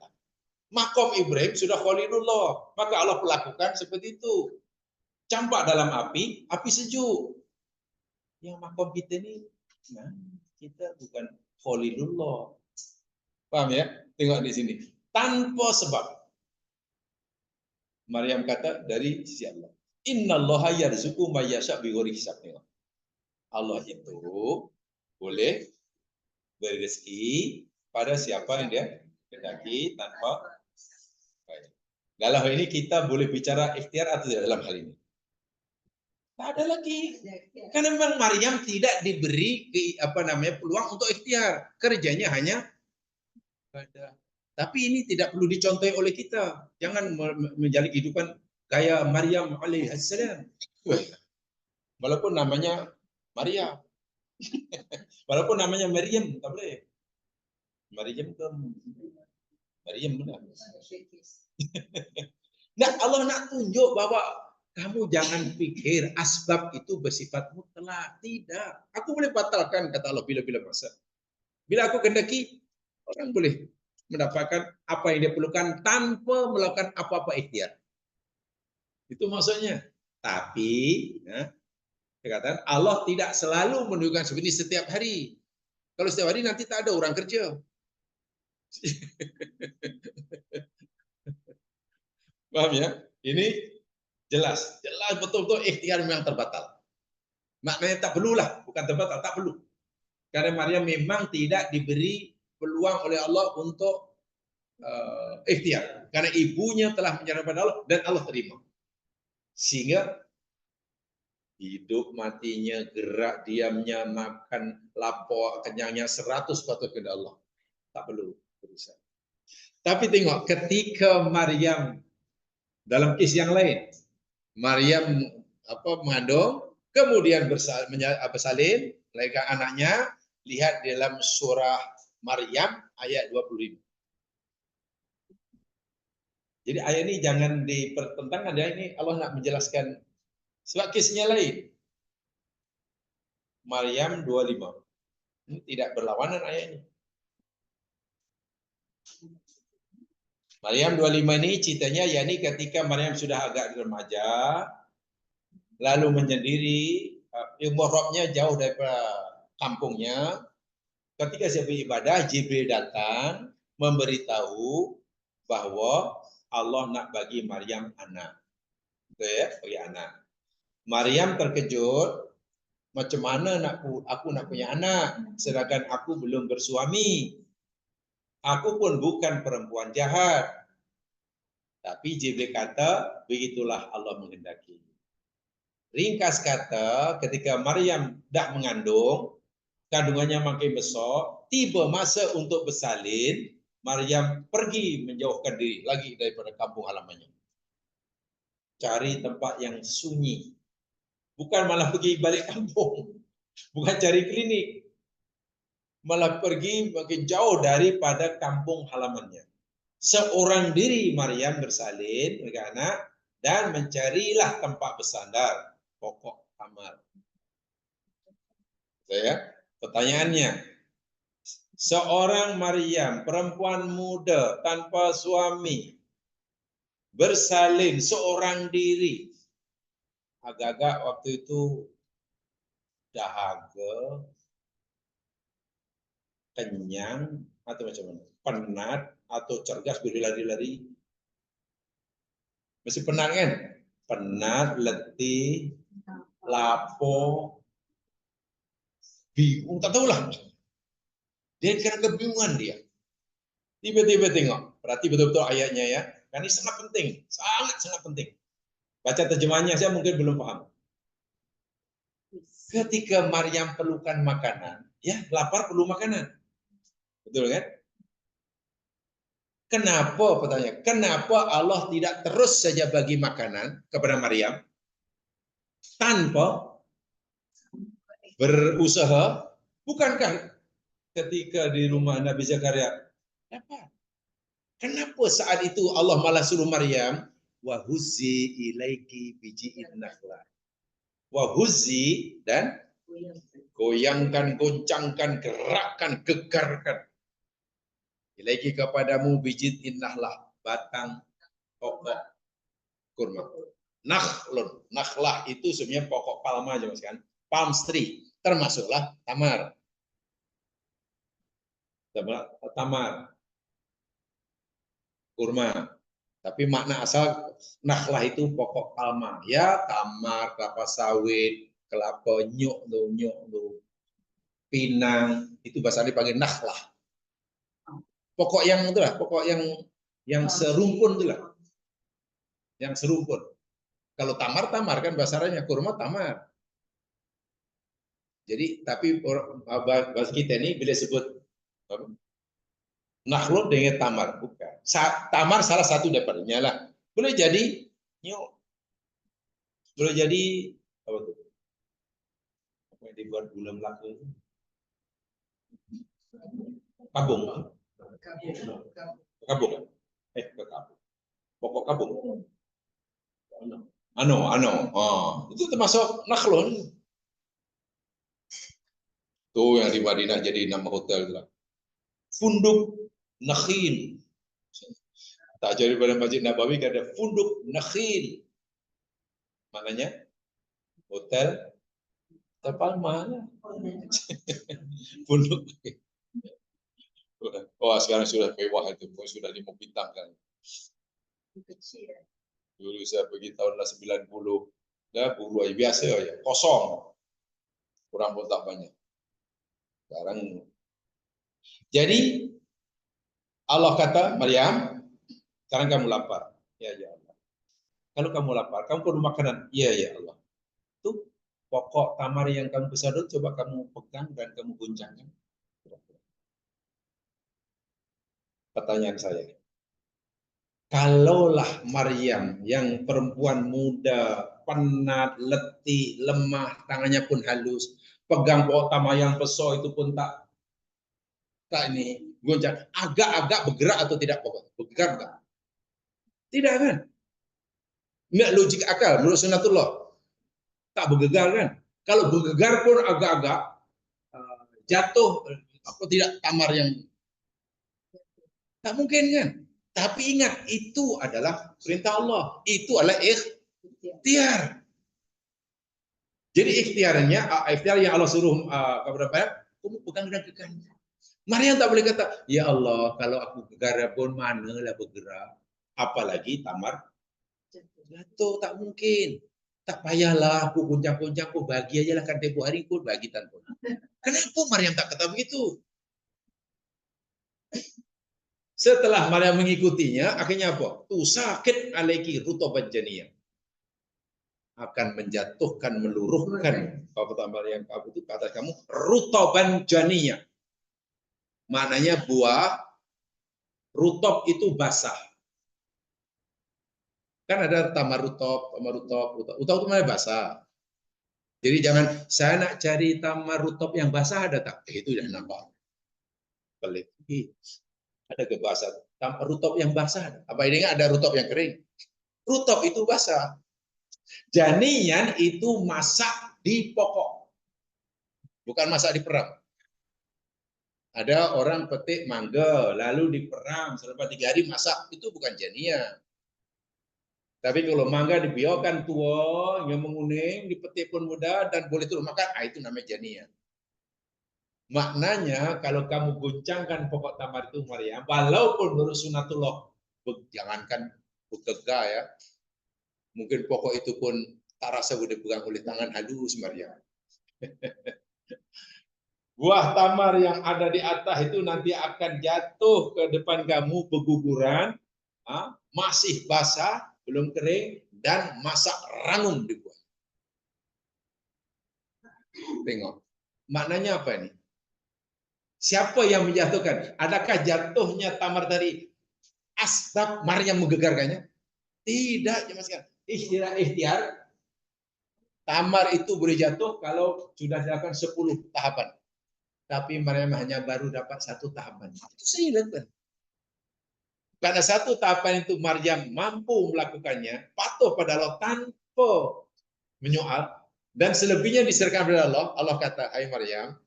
Speaker 1: Makom Ibrahim sudah Khalilullah, maka Allah perlakukan seperti itu. Campak dalam api, api sejuk. Yang makom kita ini, nah, kita bukan Khalilullah. Paham ya? Tengok di sini. Tanpa sebab. Maryam kata dari sisi Allah. Innallaha yarzuqu may yasha' bighairi hisab. Allah itu boleh beri rezeki pada siapa yang dia kehendaki tanpa baik. Dalam hal ini kita boleh bicara ikhtiar atau tidak dalam hal ini? Tak ada lagi. Karena memang Maryam tidak diberi peluang untuk ikhtiar. Kerjanya hanya ibadah. Tapi ini tidak perlu dicontohi oleh kita. Jangan menjalin kehidupan kayak Maryam alaihissalam. Walaupun namanya Maryam. Walaupun namanya Maryam, tak boleh. Maryam ke Maryam benar. Nah, Allah nak tunjuk bahwa kamu jangan pikir asbab itu bersifat mutlak. Tidak. Aku boleh batalkan, kata Allah, bila-bila masa. Bila aku kehendaki, orang boleh mendapatkan apa yang dia perlukan tanpa melakukan apa-apa ikhtiar. Itu maksudnya. Tapi, katakan Allah tidak selalu menunjukkan seperti ini setiap hari. Kalau setiap hari nanti tak ada orang kerja. Paham ya? Ini jelas betul-betul ikhtiar memang terbatal. Maknanya tak perlulah, bukan terbatal, tak perlu. Karena Maryam memang tidak diberi peluang oleh Allah untuk ikhtiar. Karena ibunya telah menyerahkan pada Allah dan Allah terima. Sehingga hidup matinya, gerak diamnya, makan, lapor, kenyangnya 100% kepada Allah. Tak perlu berusaha. Tapi tengok, ketika Maryam dalam kes yang lain, Maryam mengandung, kemudian bersalin, melahirkan anaknya, lihat dalam surah Maryam ayat 25. Jadi ayat ini jangan dipertentangkan ya, ini Allah nak menjelaskan sebab kisahnya lain. Maryam 25. Ini tidak berlawanan ayat ini. Maryam 25 ini ceritanya yakni ketika Maryam sudah agak remaja, lalu menyendiri, muhrabnya jauh daripada kampungnya. Ketika saya beribadah, Jibril datang memberitahu bahwa Allah nak bagi Maryam anak. Betul ya, bagi anak. Maryam terkejut, macam mana aku nak punya anak sedangkan aku belum bersuami. Aku pun bukan perempuan jahat. Tapi Jibril kata, begitulah Allah menghendaki. Ringkas kata, ketika Maryam dah mengandung, kandungannya makin besar, tiba masa untuk bersalin, Maryam pergi menjauhkan diri lagi daripada kampung halamannya. Cari tempat yang sunyi. Bukan malah pergi balik kampung. Bukan cari klinik. Malah pergi makin jauh daripada kampung halamannya. Seorang diri Maryam bersalin dengan anak dan mencarilah tempat bersandar, pokok kamar. Pertanyaannya, seorang Maryam, perempuan muda tanpa suami, bersalin seorang diri, agak-agak waktu itu dahaga, kenyang, atau macam mana? Penat atau cergas berlari-lari? Mesti penat kan? Penat, letih, lapor, bingung, tak tahulah. Dia kena kebingungan dia. Tiba-tiba tengok, berarti betul-betul ayatnya ya. Karena ini sangat penting, sangat penting. Baca terjemahnya saya mungkin belum paham. Ketika Maryam perlukan makanan, ya lapar perlu makanan. Betul kan? Kenapa pertanyaan? Kenapa Allah tidak terus saja bagi makanan kepada Maryam tanpa berusaha? Bukankah ketika di rumah Nabi Zakaria dapat? Kenapa saat itu Allah malah suruh Maryam wahuzi ilaiki biji'in nakhlah. Wahuzi dan goyangkan, goncangkan, gerakkan, gegarkan. Ilaiki kepadamu biji'in nakhlah, batang pokok kurma. Nakhlun, nakhlah itu sebenarnya pokok palma aja Mas kan. Palm tree, termasuklah tamar. Tamar, kurma. Tapi makna asal nakhlah itu pokok palma. Ya, tamar, kelapa sawit, kelapa nyuk tuh, pinang, itu bahasa dipanggil nakhlah. Pokok yang itulah, pokok yang serumpun itulah. Yang serumpun. Kalau tamar kan bahasa Arabnya, kurma tamar. Jadi tapi bahasa kita ini bila sebut nakhlun dengan tamar, bukan. Tamar salah satu daripadanya lah. Boleh jadi nyok. Boleh jadi apa tuh? Apa yang dibuat gula melaka itu? Kabung. Kabung. Kabung. Pokok kabung. Ano. Itu termasuk nakhlun. Tuh yang di Madinah jadi nama hotel lah. Funduk Nakhil. Tak jadi pada Masjid Nabawi ada Funduk Nakhil. Maknanya hotel terpalma. Funduk. Oh, sekarang sudah mewah itu, sudah 5 bintang kan. Dulu saya pergi tahun 90, ya bulu aja biasa ya, kosong. Kurang pun tak banyak. Sekarang jadi Allah kata, Maryam, sekarang kamu lapar. Ya Allah. Kalau kamu lapar, kamu perlu makanan. Iya ya Allah. Itu pokok tamar yang kamu pesan itu coba kamu pegang dan kamu guncangkan. Pertanyaan saya. Kalaulah Maryam yang perempuan muda, penat, letih, lemah, tangannya pun halus, pegang pokok tamar yang besar itu pun tak ini goncang, agak-agak bergerak atau tidak pokok? Bergerak enggak? Tidak kan? Enggak logik akal menurut sunatullah. Tak bergegar kan? Kalau bergegar pun agak-agak jatuh apa tidak tamar yang tak mungkin kan? Tapi ingat itu adalah perintah Allah. Itu adalah ikhtiar. Jadi ikhtiar yang Allah suruh kepada Maryam, kamu pegang dan gegar. Maryam tak boleh kata, ya Allah, kalau aku gegar pun manalah bergerak. Apalagi tamar jatuh, tak mungkin. Tak payahlah aku goncang-goncang, aku bagi aja lah kan tempoh hari pun bagi tanpa. Kenapa Maryam tak kata begitu? Setelah Maryam mengikutinya, akhirnya apa? Tuh sakit alaiki rutobat janiyah. Akan menjatuhkan, meluruhkan. Kalau kata Maryam, kamu itu kata kamu rutoban janiyah. Maknanya buah, rutop itu basah. Kan ada tamar rutop. Rutop itu namanya basah. Jadi jangan, saya nak cari tamar rutop yang basah ada tak? Itu udah nampak. Pelit. Ada kebasahan. Tamar rutop yang basah. Apa ini ada rutop yang kering? Rutop itu basah. Janian itu masak di pokok. Bukan masak di perang. Ada orang petik mangga, lalu diperam selama 3 hari masak, itu bukan janian. Tapi kalau mangga dibiarkan tua, yang menguning, dipetik pun muda, dan boleh turun makan, itu namanya janian. Maknanya kalau kamu goncangkan pokok tamar itu Maryam, walaupun menurut sunatullah, jangankan bekerja ya, mungkin pokok itu pun tak rasa boleh dipegang oleh tangan halus Maryam. Buah tamar yang ada di atas itu nanti akan jatuh ke depan kamu berguguran, masih basah, belum kering, dan masak ranum di buah. Tengok, maknanya apa ini? Siapa yang menjatuhkan? Adakah jatuhnya tamar tadi asbab Maryam menggegarkannya? Tidak, cuma sekali. Ikhtiar, tamar itu boleh jatuh kalau sudah dilakukan 10 tahapan. Tapi Maryam hanya baru dapat 1 tahapan. Itu saya lihat. Karena 1 tahapan itu Maryam mampu melakukannya, patuh pada Allah tanpa menyoal, dan selebihnya diserahkan kepada Allah. Allah kata, hai Maryam,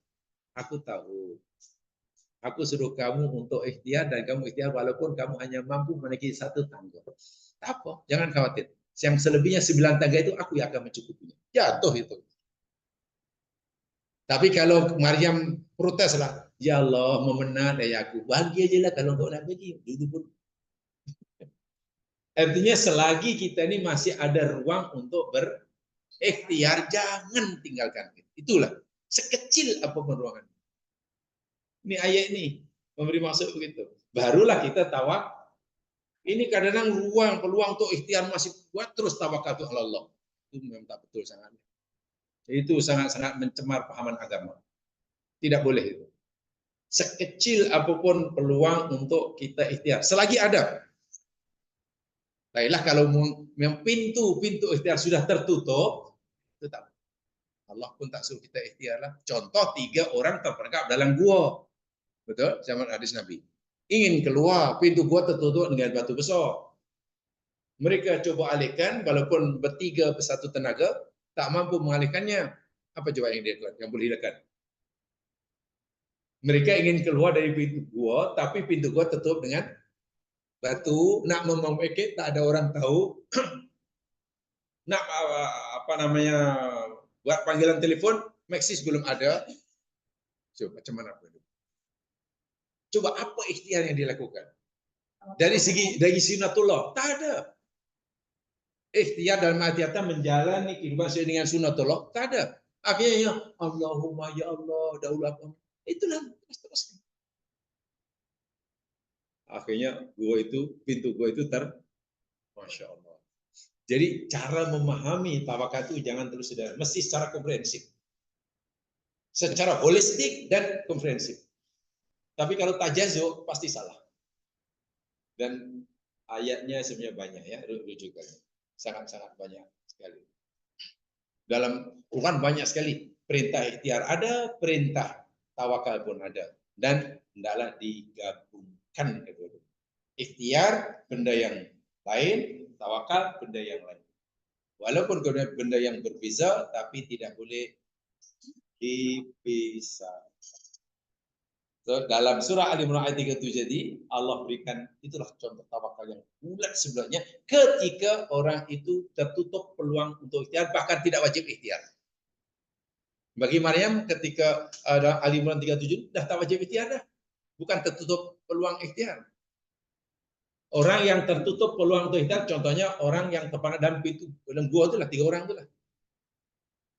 Speaker 1: aku tahu. Aku suruh kamu untuk ikhtiar dan kamu ikhtiar walaupun kamu hanya mampu menaiki 1 tangga. Tak apa, jangan khawatir. Yang selebihnya 9 tangga itu aku yang akan mencukupinya. Jatuh itu. Tapi kalau Maryam protes lah, ya Allah memenang dari aku. Bahagia aja lah kalau enggak nak bagi. Dulu pun. Artinya selagi kita ini masih ada ruang untuk berikhtiar, jangan tinggalkan. Itulah. Sekecil apapun ruangan. Ini ayat ini memberi maksud begitu. Barulah kita tawak. Ini kadang-kadang ruang peluang untuk ikhtiar masih kuat terus tawakal ke Allah. Itu memang tak betul sangat. Itu sangat-sangat mencemar pahaman agama. Tidak boleh itu. Sekecil apapun peluang untuk kita ikhtiar, selagi ada. Baiklah kalau pintu ikhtiar sudah tertutup, itu tak. Allah pun tak suruh kita ikhtiar lah. Contoh 3 orang terperangkap dalam gua. Betul? Zaman hadis Nabi. Ingin keluar, pintu gua tertutup dengan batu besar. Mereka coba alihkan, walaupun bertiga bersatu tenaga, tak mampu mengalihkannya. Apa coba yang dia lakukan? Yang boleh dilakukan? Mereka ingin keluar dari pintu gua, tapi pintu gua tertutup dengan batu. Nak memperbaiki, tak ada orang tahu. Nak buat panggilan telepon, Maxis belum ada. Coba macam mana? Coba apa ikhtiar yang dilakukan? Dari segi sunatullah, tak ada. Ikhtiar dalam arti kata menjalani kehidupan sesuai dengan sunatullah, tak ada. Akhirnya Allahumma ya Allah, daulah. Itulah terus. Akhirnya pintu gua itu Masya Allah. Jadi cara memahami tawakal itu jangan terus saudara, mesti secara komprehensif. Secara holistik dan komprehensif. Tapi kalau tajazuk pasti salah. Dan ayatnya sebenarnya banyak ya, rujukannya. Sangat-sangat banyak sekali. Dalam Quran banyak sekali. Perintah ikhtiar ada, perintah tawakal pun ada. Dan hendaklah digabungkan kedua-dua. Ikhtiar benda yang lain, tawakal benda yang lain. Walaupun benda yang berbeza, tapi tidak boleh dipisah. So, dalam surah Al-Imran ayat 37 jadi Allah berikan itulah contoh tawakal yang bulat sebelumnya ketika orang itu tertutup peluang untuk ikhtiar bahkan tidak wajib ikhtiar. Bagi Maryam ketika ada Al-Imran 37 dah tak wajib ikhtiar dah. Bukan tertutup peluang ikhtiar. Orang yang tertutup peluang untuk ikhtiar contohnya orang yang terpanggil dalam pintu dalam gua itulah 3 orang itulah.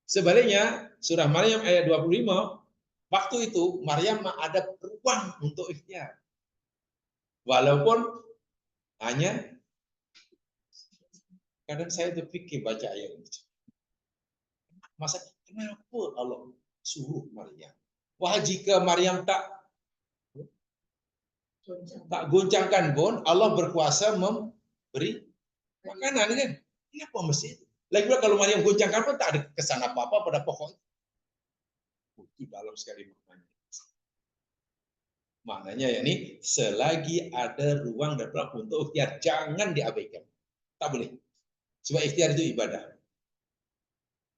Speaker 1: Sebaliknya surah Maryam ayat 25 waktu itu Maryam ada ruang untuk ikhtiar. Walaupun hanya kadang saya terfikir baca ayat ini. Masa kenapa Allah suruh Maryam? Wah jika Maryam tak goncangkan pun Allah berkuasa memberi makanan kan? Kenapa mesti itu? Lagi pula kalau Maryam goncangkan pun tak ada kesan apa-apa pada pokoknya. Itu dalam sekali maknanya. Maknanya ya ini selagi ada ruang dan peluang untuk ikhtiar jangan diabaikan. Tak boleh. Sebab ikhtiar itu ibadah.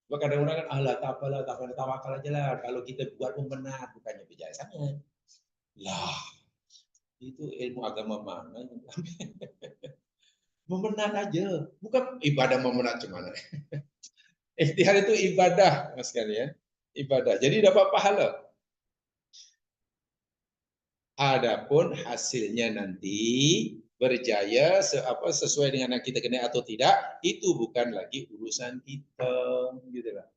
Speaker 1: Sebab kadang-kadang kan Allah tak apalah, tak apalah, tawakal aja lah. Kalau kita buat pun benar, bukannya bijak sangat. Lah, itu ilmu agama mana? Memenat aja. Bukan ibadah memenat cuman. Ikhtiar itu ibadah, mas sekalian. Ibadah. Jadi dapat pahala. Adapun hasilnya nanti berjaya sesuai dengan yang kita kenal atau tidak itu bukan lagi urusan kita gitu lah.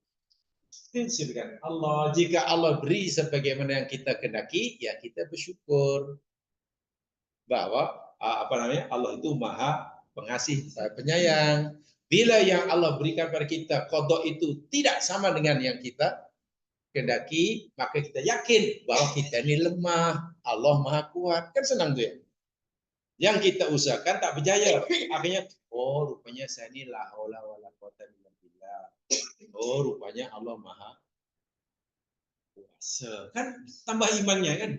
Speaker 1: Prinsipkan Allah jika Allah beri sebagaimana yang kita kendaki ya kita bersyukur bahwa Allah itu maha pengasih penyayang. Bila yang Allah berikan pada kita qada itu tidak sama dengan yang kita kendaki, maka kita yakin bahwa kita ini lemah, Allah maha kuat. Kan senang tuh ya. Yang kita usahakan tak berjaya. Akhirnya, oh rupanya saya ni la haula wala quwata illa billah. Oh rupanya Allah Maha Kuasa. Kan tambah imannya kan.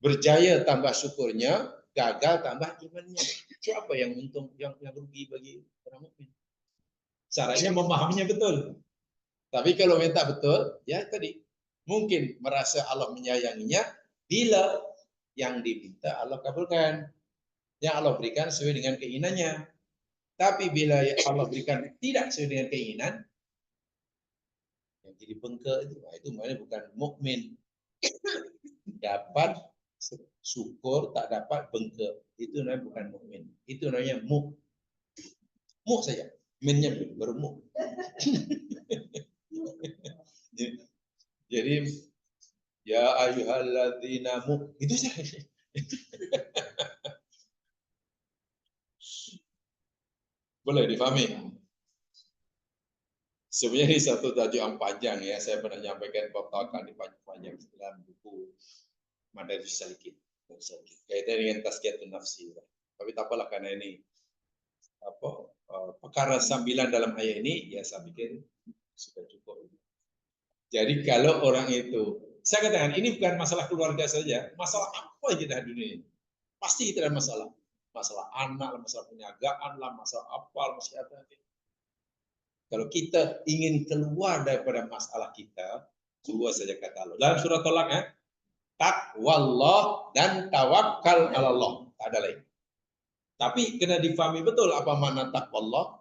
Speaker 1: Berjaya tambah syukurnya, gagal tambah imannya. Siapa yang untung, yang rugi bagi orang mukmin? Syaratnya memahaminya betul. Tapi kalau minta betul, ya tadi mungkin merasa Allah menyayanginya bila yang diminta Allah kabulkan, yang Allah berikan sesuai dengan keinginannya. Tapi bila Allah berikan tidak sesuai dengan keinginan, yang jadi bengkak itu maknanya bukan mukmin. Dapat syukur, tak dapat bengkak, itu namanya bukan mukmin. Itu namanya muk saja, minnya baru muk. Jadi ya ayyuhalladzina itu saja. Boleh difahami? Sebenarnya ini satu tajuk yang panjang ya. Saya pernah menyampaikan bab di panjang dalam buku Madarijus Salikin. Kaitan dengan tazkiyatun nafsi. Tapi tak apalah karena ini perkara sambilan dalam ayat ini, ya saya pikir sudah cukup. Jadi kalau orang itu, saya katakan ini bukan masalah keluarga saja, masalah apa yang kita di dunia ini. Pasti kita ada masalah. Masalah anak, masalah perniagaan, masalah apa, masalah apa. Kalau kita ingin keluar daripada masalah kita, keluar saja kata Allah. Dalam surah Tolak ya, takwallah dan tawakal ala Allah. Tak ada lain. Tapi kena difahami betul apa makna takwallah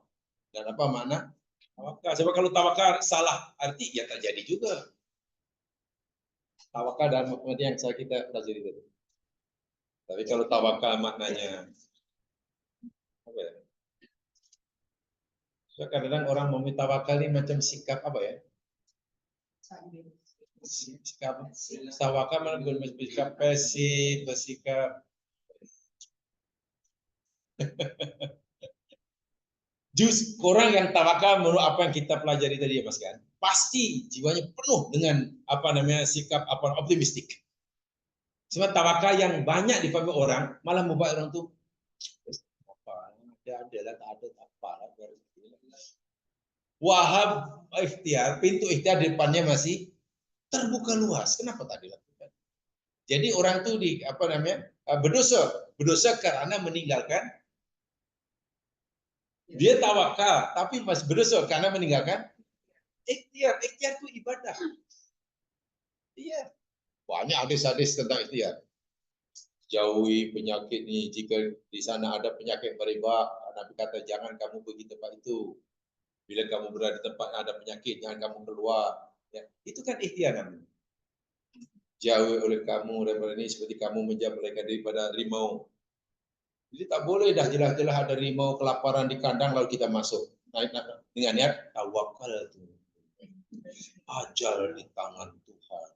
Speaker 1: dan apa makna tawakal. Sebab kalau tawakal salah arti, ya tak jadi juga. Tawakal dan makna yang kita pelajari tadi. Tapi kalau tawakal maknanya apa ya? So, kadang-kadang orang meminta tawakal ini macam sikap apa ya? Sikap tawakal mana bersikap pasif, bersikap jus orang yang tawakal menurut apa yang kita pelajari tadi ya Mas kan, pasti jiwanya penuh dengan apa namanya sikap apa optimistik. Sebab tawakal yang banyak dipahami orang malah membuat orang tuh apa ada lah tak ada apa lah. Wahab ikhtiar, pintu ikhtiar di depannya masih terbuka luas. Kenapa tak dilakukan? Jadi orang tuh di apa namanya berdosa karena meninggalkan. Dia tawakal, tapi masih berdosa karena meninggalkan ikhtiar. Ikhtiar itu ibadah. Iya. Banyak hadis-hadis tentang ikhtiar. Jauhi penyakit ini. Jika di sana ada penyakit merebak, Nabi kata jangan kamu pergi tempat itu. Bila kamu berada di tempat ada penyakit, jangan kamu keluar. Ya, itu kan ikhtiar namanya. Jauhi oleh kamu daripada ini seperti kamu menjauh daripada rimau. Jadi tak boleh dah jelas-jelas ada rimau kelaparan di kandang lalu kita masuk. Nah, dengan niat tawakal itu. Ajal di tangan Tuhan.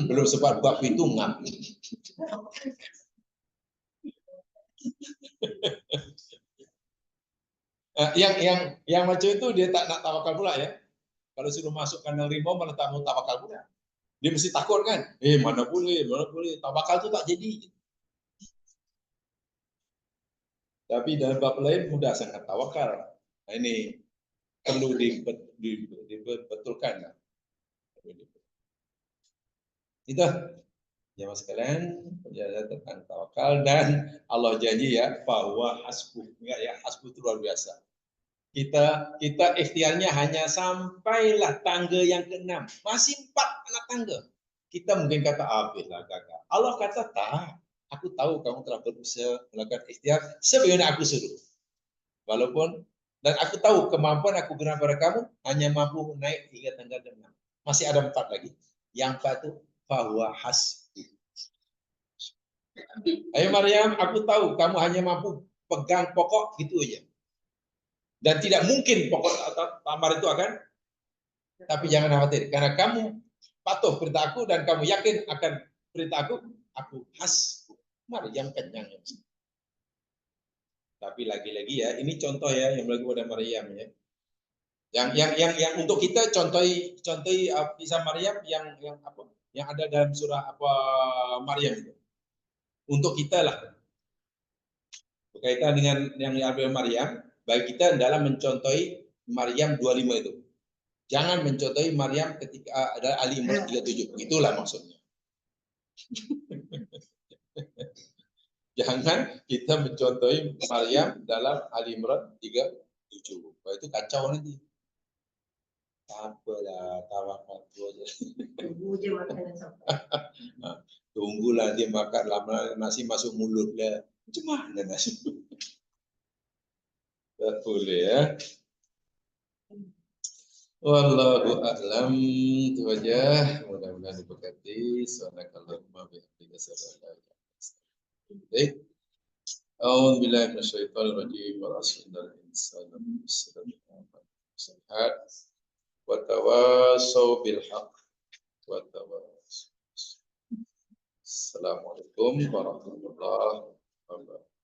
Speaker 1: Belum sempat buka pintu ngap. yang macam itu dia tak nak tawakal pula ya. Kalau suruh masuk kandang rimau malah tak mau tawakal pula. Dia mesti takut kan? Mana boleh. Tawakal itu tak jadi. Tapi dalam bab lain mudah sangat tawakal. Nah, ini perlu dibetulkan. Itu jemaah sekalian penjelasan tentang tawakal dan Allah janji ya bahwa hasbuh ya hasbuh itu luar biasa. Kita ikhtiarnya hanya sampailah tangga yang ke-6. Masih 4 anak tangga. Kita mungkin kata habis lah gagal. Allah kata tak. Aku tahu kamu telah berusaha melakukan ikhtiar sebagaimana aku suruh. Walaupun dan aku tahu kemampuan aku berikan pada kamu hanya mampu naik hingga tangga ke-6. Masih ada 4 lagi. Yang 4 itu bahwa hasbuh. Ayo Maryam, aku tahu kamu hanya mampu pegang pokok gitu aja. Dan tidak mungkin pokok atau tamar itu akan, tapi jangan khawatir. Karena kamu patuh perintah aku dan kamu yakin akan perintah aku hasbuh. Maryam kenyang. Tapi lagi-lagi ya, ini contoh ya yang berlaku pada Maryam ya. Yang untuk kita contohi kisah Maryam yang ada dalam surah apa Maryam itu. Untuk kita lah. Berkaitan dengan yang diambil Maryam, bagi kita dalam mencontohi Maryam 25 itu. Jangan mencontohi Maryam ketika ada Ali Imran 37. Itulah maksudnya. Jangan kita mencontohi Maryam dalam Ali Imran 37. Itu kacau nanti. Apalah, tawakal aja.
Speaker 3: Tunggu je makanan sampai.
Speaker 1: Tunggulah dia makan lama, nasi masuk mulut dia. Macam mana nasi? Tak boleh ya. Wallahu a'lam. Itu aja. Mudah-mudahan diberkati. Subhanakallahumma bihamdika asyhadu an la ilaha illa anta. A'udzu billahi minasyaitonir rajim. Wa asrul insana sehat. Wa tawassaw bil haqq. Wa tawassaw. Assalamualaikum warahmatullahi wabarakatuh.